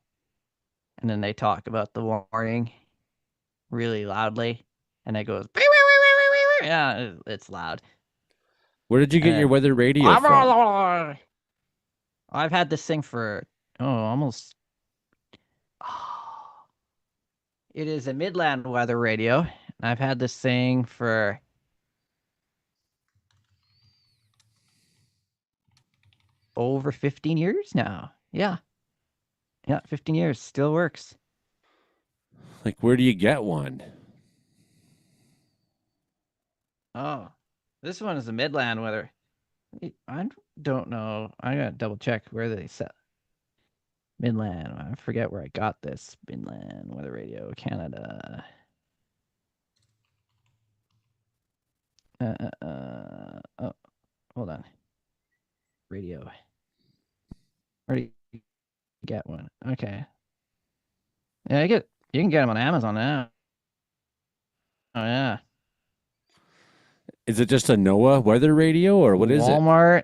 and then they talk about the warning really loudly, and it goes. Yeah, it's loud. Where did you get your weather radio from? I've had this thing for almost. It is a Midland weather radio. I've had this thing for over 15 years now. Yeah. Yeah, 15 years. Still works. Like, where do you get one? Oh, this one is a Midland weather. I don't know. I gotta double check where they set Midland. I forget where I got this. Midland weather radio, Canada. Oh, hold on. Radio. Where do you get one? Okay. Yeah, you can get them on Amazon now. Oh yeah. Is it just a NOAA weather radio, or what is it? Walmart.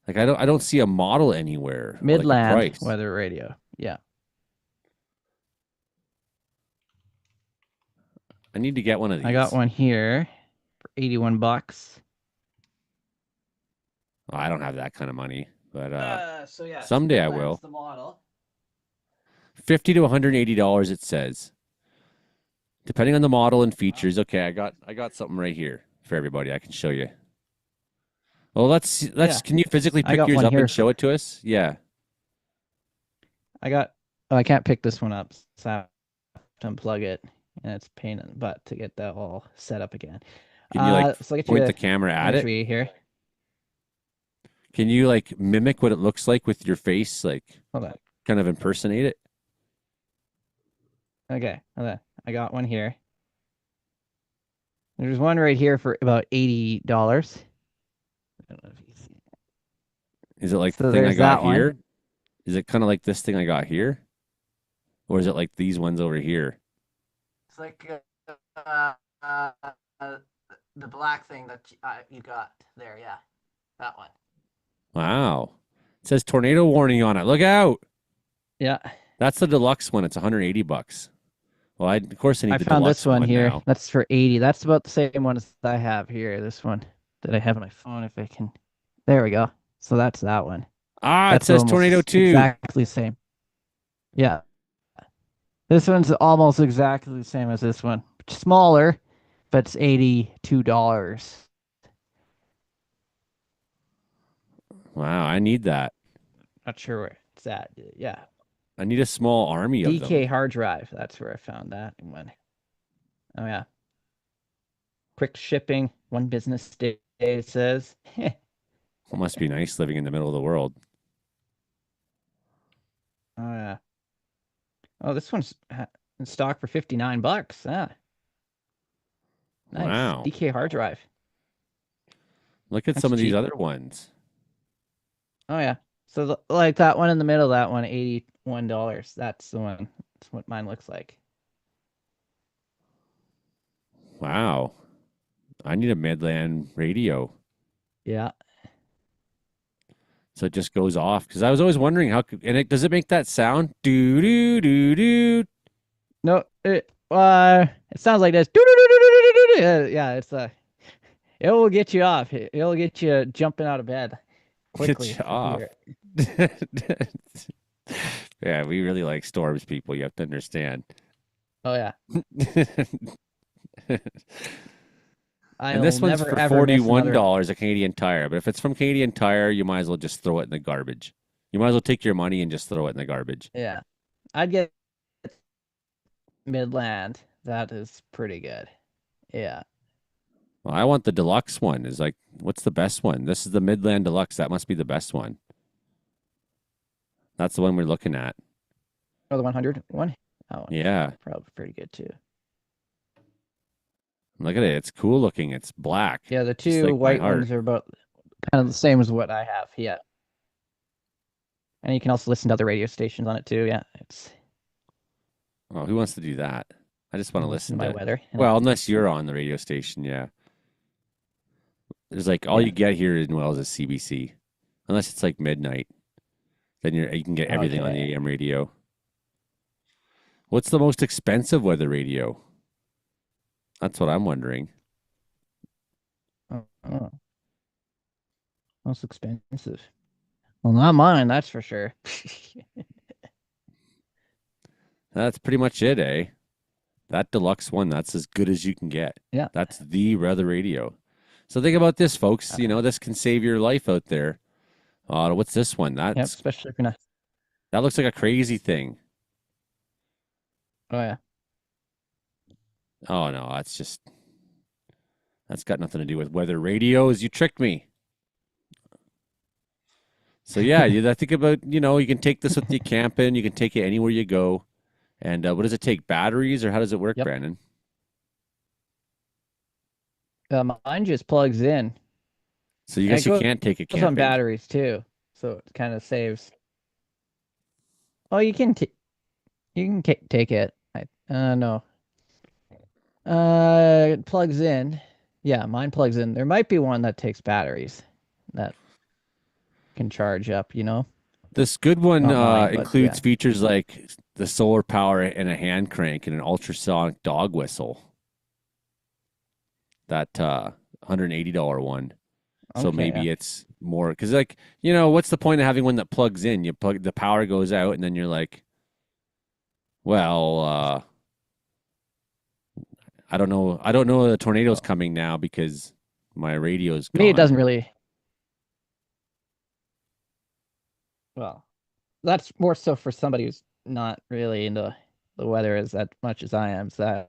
Like, I don't see a model anywhere. Or like a Midland price. weather radio. Yeah. I need to get one of these. I got one here for 81 bucks. Oh, I don't have that kind of money, but So yeah, someday I Midland's will. the model. $50 to $180, it says, depending on the model and features. Okay, I got something right here for everybody. I can show you. Well, let's. Yeah. Can you physically I pick got yours one up here and show it to us? Yeah. Oh, I can't pick this one up, so I have to unplug it, and it's a pain in the butt to get that all set up again. Can you like So I'll get point you the camera at imagery it? here. Can you like mimic what it looks like with your face? Like, Hold on. kind of impersonate it? Okay, hold on. I got one here. There's one right here for about $80. I don't know if you see it. Is it like So the thing I there's got that one. here? Is it kind of like this thing I got here? Or is it like these ones over here? It's like the black thing that you got there. Yeah, that one. Wow. It says tornado warning on it. Look out. Yeah. That's the deluxe one. It's 180 bucks. Well, of course I need I the found deluxe this one here. now. That's for 80. That's about the same one as I have here. This one that I have on my phone. If I can, there we go. So that's that one. Ah, That's it says almost tornado 2. Exactly the same. Yeah. This one's almost exactly the same as this one. Smaller, but it's $82. Wow, I need that. Not sure where it's at. Yeah. I need a small army of DK them. hard drive. That's where I found that one. Oh yeah. Quick shipping, 1 business day, it says. It must be nice living in the middle of the world. Oh yeah. Oh, this one's in stock for 59 bucks. Ah. Nice. Wow. DK hard drive. Look at That's some of these cheap. other ones. Oh yeah. So like that one in the middle, that one, $81. That's the one. That's what mine looks like. Wow. I need a Midland radio. Yeah. So it just goes off. Because I was always wondering does it make that sound? Do do do do. No, it sounds like this. Yeah, it will get you off. It'll get you jumping out of bed quickly. Get if you you off. hear it. Yeah, we really like storms, people. You have to understand. Oh yeah. And this one's never, for ever miss another- $41 a Canadian Tire. But if it's from Canadian Tire, you might as well just throw it in the garbage. You might as well take your money and just throw it in the garbage. Yeah, I'd get Midland. That is pretty good. Yeah. Well, I want the deluxe one. Is like, what's the best one? This is the Midland Deluxe. That must be the best one. That's the one we're looking at. Oh, the 100 one? Oh, Yeah. probably pretty good too. Look at it. It's cool looking. It's black. Yeah, the Just two like my white heart. ones are about kind of the same as what I have. Yeah. And you can also listen to other radio stations on it too. Yeah, it's Oh, who wants to do that? I just want to listen by to weather. Well, unless you're on the radio station, yeah. There's like all Yeah. you get here in Wells is CBC, unless it's like midnight. Then you can get everything on the Okay. AM radio. What's the most expensive weather radio? That's what I'm wondering. Oh. Well, Most expensive. Well, not mine, that's for sure. That's pretty much it, eh? That deluxe one, that's as good as you can get. Yeah. That's the weather radio. So think about this, folks. You know, this can save your life out there. What's this one? Yep, That's especially if you're not. that looks like a crazy thing. Oh yeah. Oh no, that's got nothing to do with weather radios. You tricked me. So yeah, I think about, you can take this with you camping. You can take it anywhere you go. And what does it take? Batteries, or how does it work, Yep. Brandon? Mine just plugs in. So you And guess it you can't take it goes on camping. batteries too, so it kind of saves. Oh, you can take it. No. It plugs in. Yeah, mine plugs in. There might be one that takes batteries that can charge up, This good one Not mine, but includes yeah. features like the solar power and a hand crank and an ultrasonic dog whistle. That $180 one. So Okay, maybe yeah. it's more because, like, what's the point of having one that plugs in? You plug the power goes out, and then you're like, well, I don't know. I don't know the tornado's coming now because my radio's Me, it gone. doesn't really. Well, that's more so for somebody who's not really into the weather as that much as I am. So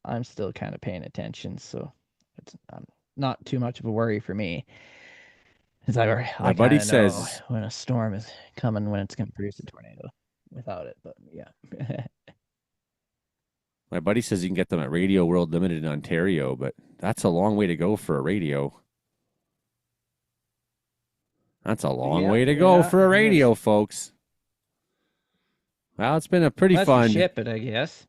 I'm still kind of paying attention, so it's not too much of a worry for me. Because My I buddy kind of know says when a storm is coming, when it's going to produce a tornado without it. But yeah. my buddy says you can get them at Radio World Limited in Ontario, but that's a long way to go for a radio. That's a long way to go for a it is. radio, folks. Well, it's been a pretty Unless you fun. ship it, I guess.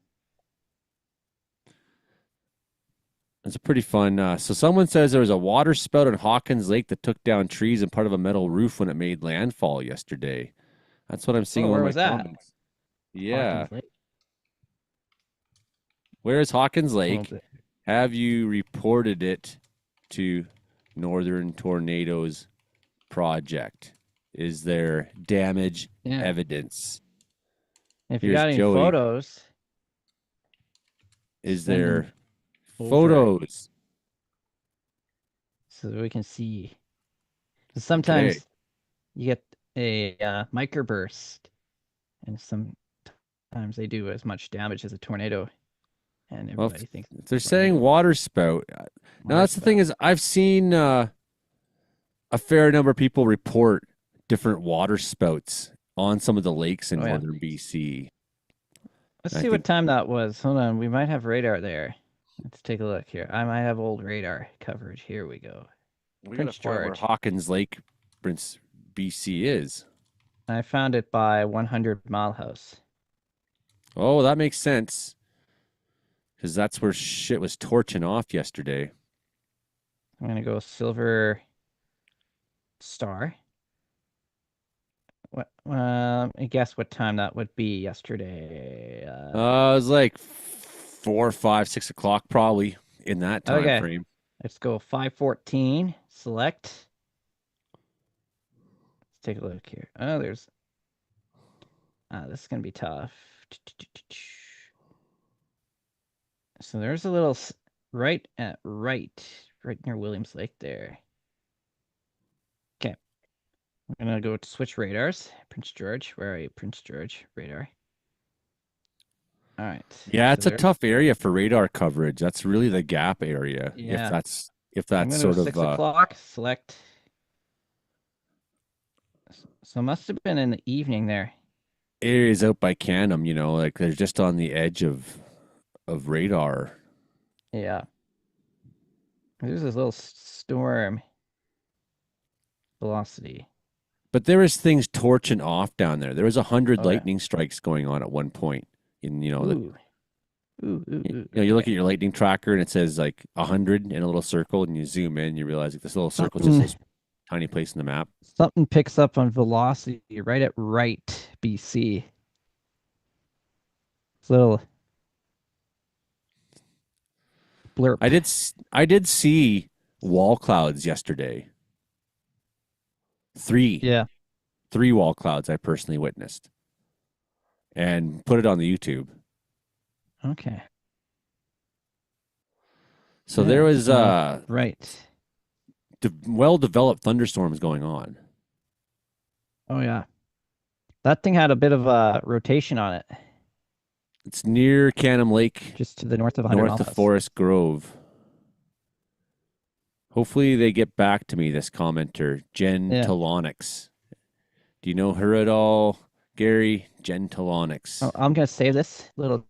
It's a pretty fun. So someone says there was a water spout on Hawkins Lake that took down trees and part of a metal roof when it made landfall yesterday. That's what I'm seeing in Where one was of my that? comments. Yeah. Hawkins Lake. Where is Hawkins Lake? Oh, Have you reported it to Northern Tornadoes Project? Is there damage yeah. evidence? If you Here's got any Joey. photos, Is send there them over photos? so that we can see. 'Cause sometimes Okay. you get a microburst, and sometimes they do as much damage as a tornado, and Well, everybody thinks if they're it's a saying tornado. water spout, now that's the thing is I've seen a fair number of people report different water spouts on some of the lakes in Oh, yeah. northern BC. Let's I see what think- time that was. Hold on, we might have radar there. Let's take a look here. I might have old radar coverage. Here we go. We Prince gotta find where George. Hawkins Lake, Prince BC is. I found it by 100 Mile House. Oh, that makes sense. Because that's where shit was torching off yesterday. I'm gonna go Silver Star. What? I guess what time that would be yesterday. It was like 4, 5, 6 o'clock, probably in that time Okay. frame. Let's go 514. Select. Let's take a look here. Oh, there's. This is gonna be tough. So there's a little right near Williams Lake there. Okay, I'm gonna go to switch radars. Prince George, where are you, Prince George radar? All right. Yeah, so it's a there's- tough area for radar coverage. That's really the gap area. Yeah. If I'm that's gonna sort go of 6 o'clock. Select. So it must have been in the evening there. areas out by Canham, like they're just on the edge of radar. Yeah. There's this little storm velocity. But there is things torching off down there. There was 100 Oh, yeah. lightning strikes going on at one point. In Ooh. you look at your lightning tracker and it says like 100 in a little circle, and you zoom in, you realize like this little circle is just this tiny place in the map. Something picks up on velocity right at BC. It's a little blurb. I did see wall clouds yesterday. Three Yeah. wall clouds I personally witnessed, and put it on the YouTube. Okay. So Yeah, there was right. well-developed thunderstorms going on. Oh yeah. That thing had a bit of a rotation on it, It's near Canham Lake, just to the north of 100 north of miles. Forest Grove. Hopefully they get back to me, this commenter, Jen Yeah. Talonix. Do you know her at all, Gary? Jen Talonix. Oh, I'm gonna save this little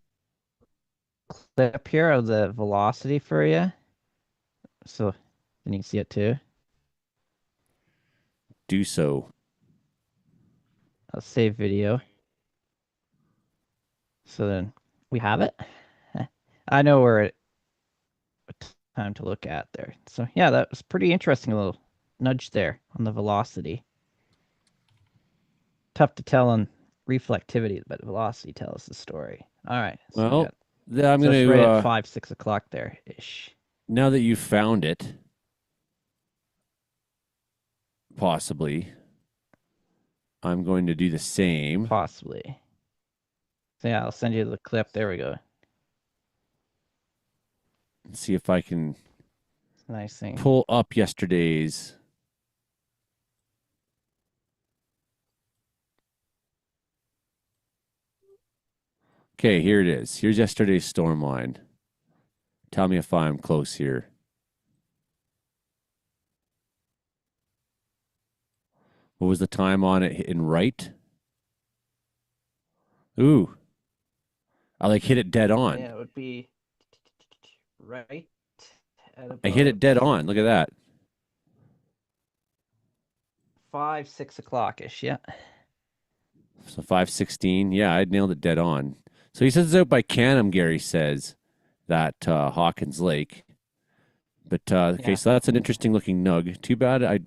clip here of the velocity for you, so then you can see it too. Do so. I'll save video, so then we have it. I know where it what time to look at there. So yeah, that was pretty interesting. A little nudge there on the velocity. Tough to tell on reflectivity, but velocity tells the story. All right. So we Well, got, I'm so going it's right at to, 5, 6 o'clock there ish. now that you've found it, possibly, I'm going to do the same. Possibly. So yeah, I'll send you the clip. There we go. See if I can Nice thing. pull up yesterday's. Okay, here it is. Here's yesterday's storm line. Tell me if I'm close here. What was the time on it in right? Ooh. I like hit it dead on. Yeah, it would be right at I hit it about dead on. Look at that. 5, 6 o'clock ish. Yeah. So 5:16. Yeah, I nailed it dead on. So he says it's out by Canham, Gary says, that Hawkins Lake. But okay, Yeah. so that's an interesting looking nug. Too bad I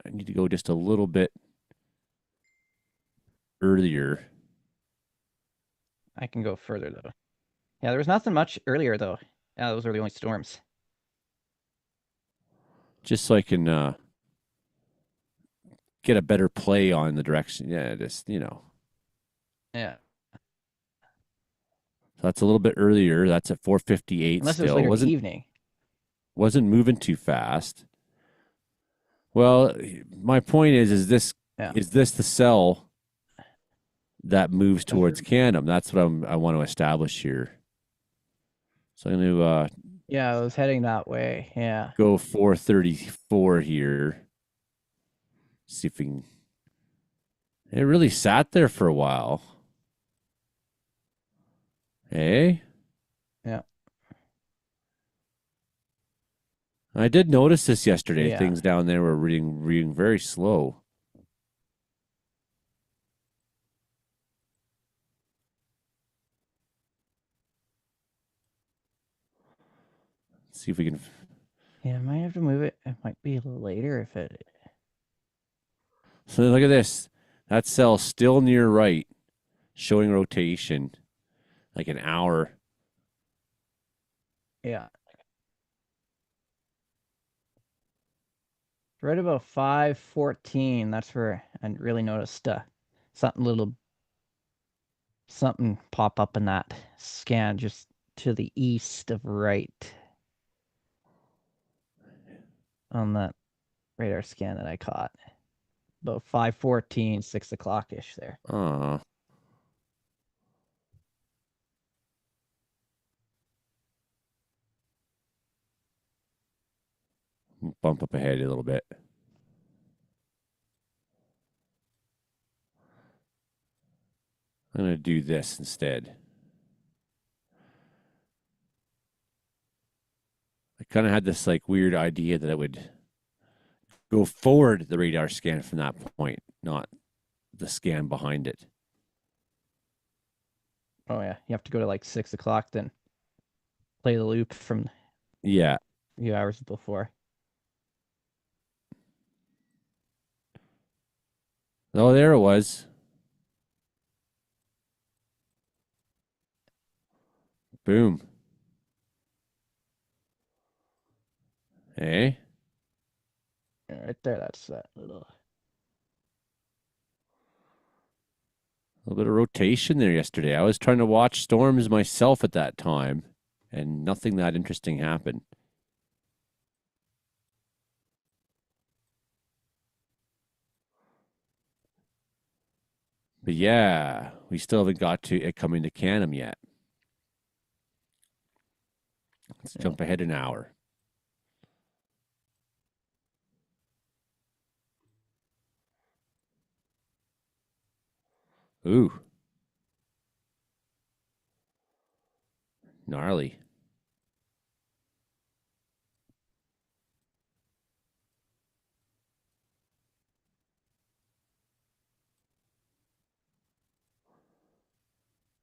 need to go just a little bit earlier. I can go further though. Yeah, there was nothing much earlier though. Yeah, those were the only storms. Just so I can get a better play on the direction. Yeah, just, Yeah. So that's a little bit earlier. That's at 4:58 Unless it was still. later in the evening. Wasn't moving too fast. Well, my point is this Yeah. is this the cell that moves towards Canham? That's what I want to establish here. So I'm going to Yeah, I was heading that way. Yeah. go 4:34 here. See if we can. It really sat there for a while. Hey? Yeah. I did notice this yesterday. Yeah. Things down there were reading very slow. Let's see if we can. Yeah, I might have to move it. It might be a little later if it. So look at this. That cell's still near right, showing rotation, like an hour. Yeah. Right about 5:14. That's where I really noticed something pop up in that scan just to the east of right on that radar scan that I caught. About 5:14, 6 o'clock ish there. Bump up ahead a little bit. I'm going to do this instead. I kind of had this like weird idea that I would go forward the radar scan from that point, not the scan behind it. Oh yeah, you have to go to like 6 o'clock, then play the loop from Yeah. a few hours before. Oh, there it was. Boom. Hey. Right there, that's that little. A little bit of rotation there yesterday. I was trying to watch storms myself at that time, and nothing that interesting happened. But yeah, we still haven't got to it coming to Canham yet. Let's jump ahead an hour. Ooh. Gnarly.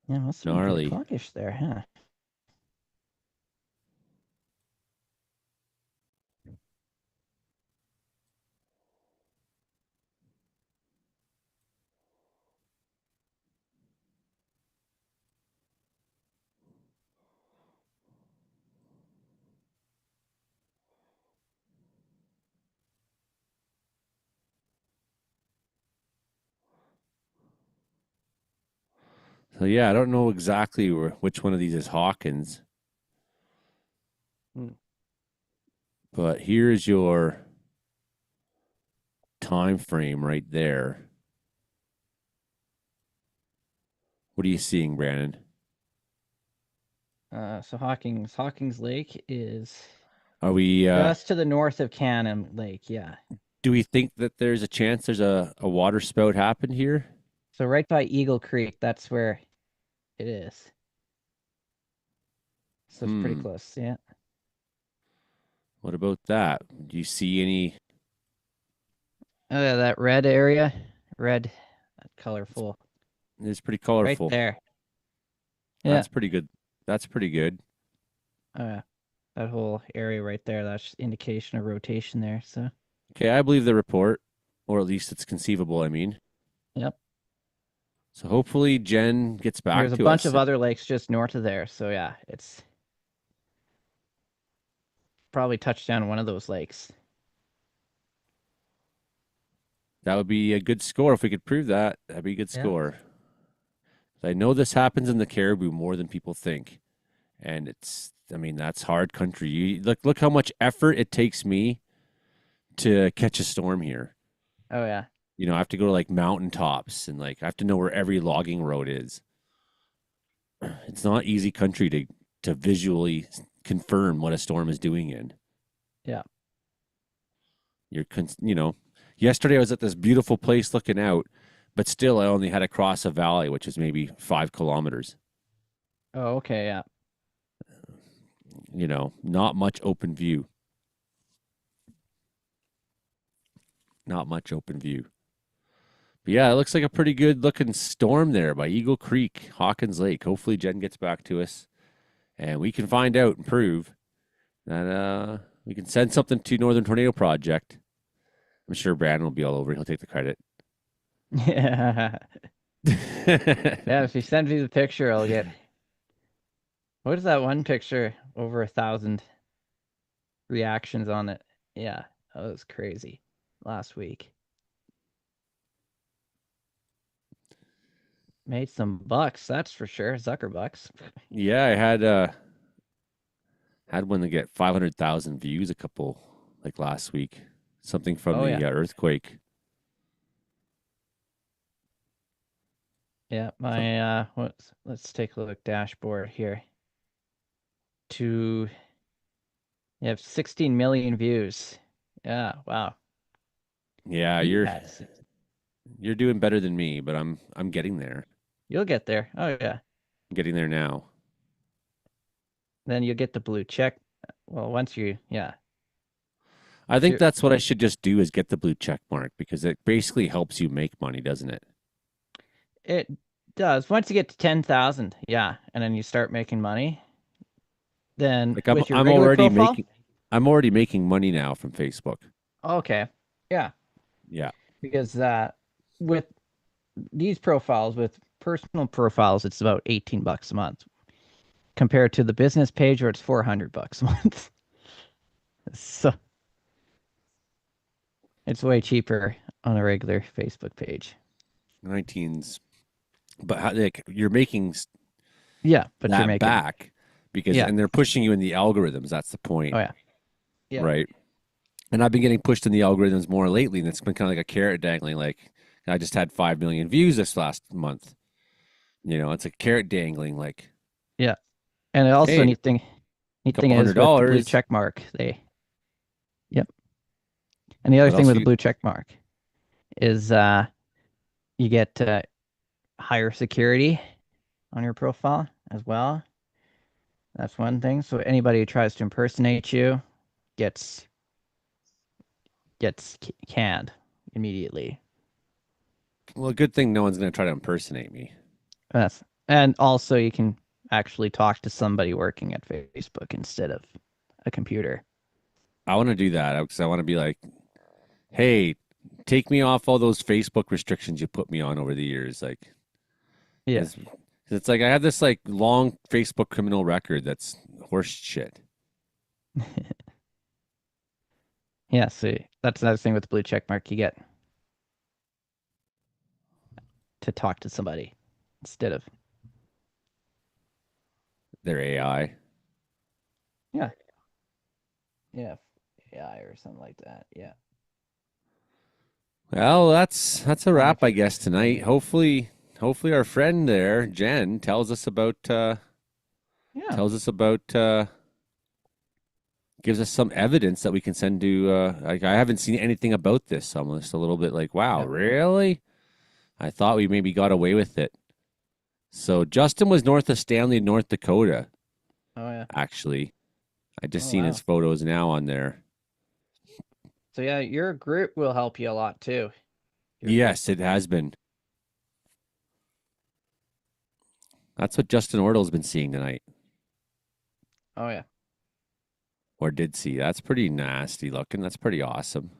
Yeah, must have been Gnarly. pretty clockish there, huh? So yeah, I don't know exactly which one of these is Hawkins. Hmm. But here's your time frame right there. What are you seeing, Brandon? So Hawkins Lake is Are we just to the north of Canham Lake, yeah. do we think that there's a chance there's a water spout happened here? So right by Eagle Creek, that's where it is. So it's pretty close, yeah. What about that? Do you see any? Oh yeah, that red area, red, that colorful, It's pretty right colorful. there. Yeah. That's pretty good. That's pretty good. That whole area right there, that's indication of rotation there. So Okay, I believe the report, or at least it's conceivable. I mean, yep. so hopefully Jen gets back There's a to bunch us. of other lakes just north of there. So yeah, it's probably touched down one of those lakes. That would be a good score if we could prove that. That'd be a good Yeah. score. I know this happens in the Caribou more than people think, and I mean, that's hard country. You look how much effort it takes me to catch a storm here. Oh yeah. You know, I have to go to like mountaintops and like I have to know where every logging road is. It's not easy country to visually confirm what a storm is doing in. Yeah. You know, yesterday I was at this beautiful place looking out, but still I only had to cross a valley, which is maybe 5 kilometers. Oh, okay, yeah. You know, not much open view. Not much open view. But yeah, it looks like a pretty good looking storm there by Eagle Creek, Hawkins Lake. Hopefully Jen gets back to us and we can find out and prove that we can send something to Northern Tornado Project. I'm sure Brandon will be all over. He'll take the credit. Yeah. Yeah, if you send me the picture, I'll get. What is that one picture? Over 1,000 reactions on it. Yeah, that was crazy last week. Made some bucks, that's for sure. Zucker bucks. Yeah, I had one to get 500,000 views a couple like last week. Something from the earthquake. Yeah, my let's take a look dashboard here. You have 16 million views. Yeah, wow. Yeah, you're doing better than me, but I'm getting there. You'll get there. Oh yeah. I'm getting there now. Then you'll get the blue check. Well, once you I think that's what I should just do is get the blue check mark because it basically helps you make money, doesn't it? It does. Once you get to 10,000, yeah, and then you start making money. Then Like with your I'm regular already profile, making money now from Facebook. okay, yeah, Yeah. because with these profiles, with personal profiles, it's about $18 a month, compared to the business page where it's $400 a month. So It's way cheaper on a regular Facebook page. 19s, but like you're making Yeah, but you're that making back because, yeah. and they're pushing you in the algorithms. That's the point, Oh yeah. Yeah. right? And I've been getting pushed in the algorithms more lately, and it's been kind of like a carrot dangling. Like I just had 5 million views this last month. You know, it's a carrot dangling. Like, Yeah. And also hey, neat thing couple is hundred with the blue dollars. check mark, yep. And the other What thing else with the you? blue check mark is you get higher security on your profile as well. That's one thing. So anybody who tries to impersonate you gets canned immediately. Well, good thing no one's going to try to impersonate me. That's and also you can actually talk to somebody working at Facebook instead of a computer. I want to do that because I want to be like, hey, take me off all those Facebook restrictions you put me on over the years. Like, Yeah. it's like I have this like long Facebook criminal record that's horse shit. Yeah, so that's another thing with the blue check mark. You get to talk to somebody instead of Their AI. yeah, AI or something like that. Yeah. Well, that's a wrap, I guess, tonight. Yeah. Hopefully our friend there, Jen, tells us about Yeah. gives us some evidence that we can send to like I haven't seen anything about this, so I'm just a little bit like, wow, Yeah. really? I thought we maybe got away with it. So Justin was north of Stanley, North Dakota, Oh yeah. actually. I just Oh, seen wow. his photos now on there. So yeah, your group will help you a lot too. Yes, it has been. That's what Justin Ordel's been seeing tonight. Oh yeah. Or did see. That's pretty nasty looking. That's pretty awesome.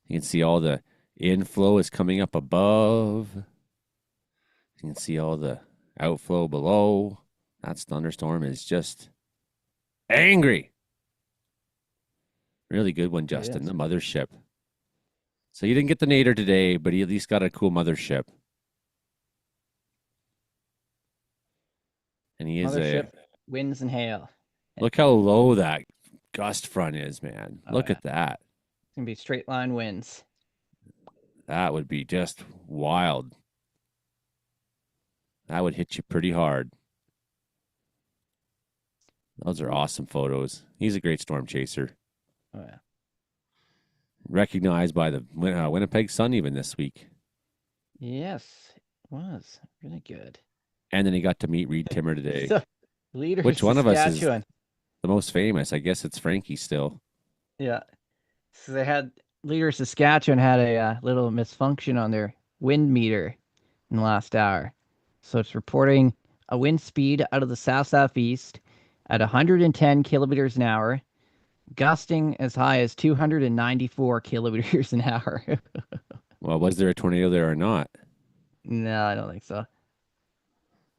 You can see all the inflow is coming up above. You can see all the outflow below. That thunderstorm is just angry. Really good one, Justin. is. The mothership. So you didn't get the nader today, but he at least got a cool mothership. And he is Mothership, winds and hail. look how low that gust front is, man. Oh, Look yeah. at that. It's gonna be straight line winds. That would be just wild. That would hit you pretty hard. Those are awesome photos. He's a great storm chaser. Oh yeah. Recognized by the Winnipeg Sun even this week. Yes, it was really good. And then he got to meet Reed Timmer today. So, leader Which one of us is Saskatchewan. the most famous? I guess it's Frankie still. Yeah. So they had leader Saskatchewan had a little misfunction on their wind meter in the last hour. So it's reporting a wind speed out of the south-southeast at 110 kilometers an hour, gusting as high as 294 kilometers an hour. Well, was there a tornado there or not? No, I don't think so. I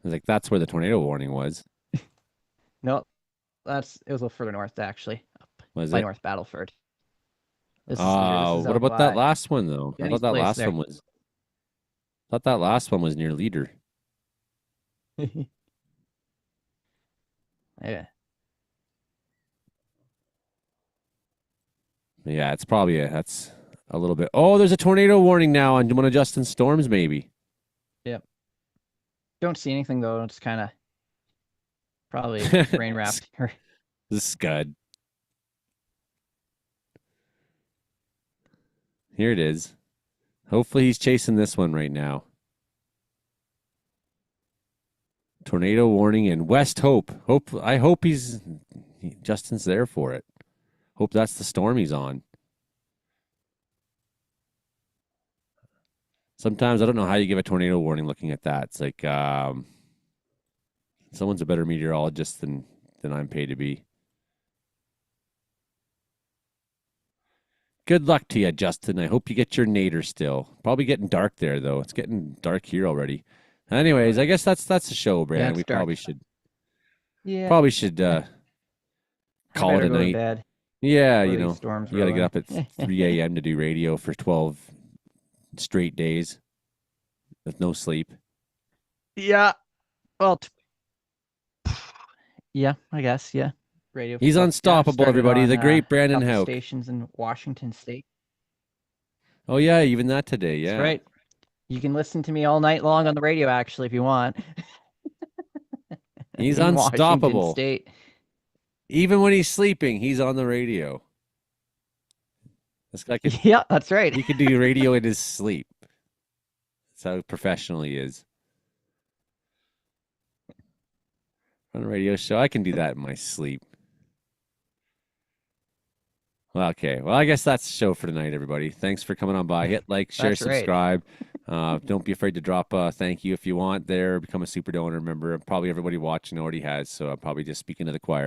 was like, that's where the tornado warning was. No, it was a little further north actually, up Was by it? North Battleford. This Oh, is what out about that by last one though? I Jenny's thought that place last there. one was. I thought that last one was near Leader. Yeah. Yeah, it's probably that's a little bit. Oh, there's a tornado warning now on one of Justin's storms, maybe. Yep. Don't see anything though. It's kind of probably rain wrapped. The scud. Here it is. Hopefully he's chasing this one right now. Tornado warning in West Hope. I hope Justin's there for it. Hope that's the storm he's on. Sometimes I don't know how you give a tornado warning looking at that. It's like someone's a better meteorologist than I'm paid to be. Good luck to you, Justin. I hope you get your nader still. Probably getting dark there though. It's getting dark here already. Anyways, I guess that's the show, Brandon. it's We dark. probably should Yeah. call it a Go to night. bed. Yeah, before you these know, storms you got to roll get up at in. 3 a.m. to do radio for 12 straight days with no sleep. Yeah. Well, yeah, I guess. Yeah. Radio. He's Well, yeah, unstoppable, started everybody. on The a great Brandon couple Hauk. stations in Washington State. Oh, yeah, even that today. That's Yeah. right. You can listen to me all night long on the radio, actually, if you want. He's In Washington unstoppable. State. Even when he's sleeping, he's on the radio. This guy could, Yeah, that's right. he could do radio in his sleep. That's how professional he is. On a radio show, I can do that in my sleep. Well, okay. Well, I guess that's the show for tonight, everybody. Thanks for coming on by. Hit like, share, That's right. subscribe. Don't be afraid to drop a thank you if you want there. Become a super donor member. Probably everybody watching already has, so I'm probably just speaking to the choir.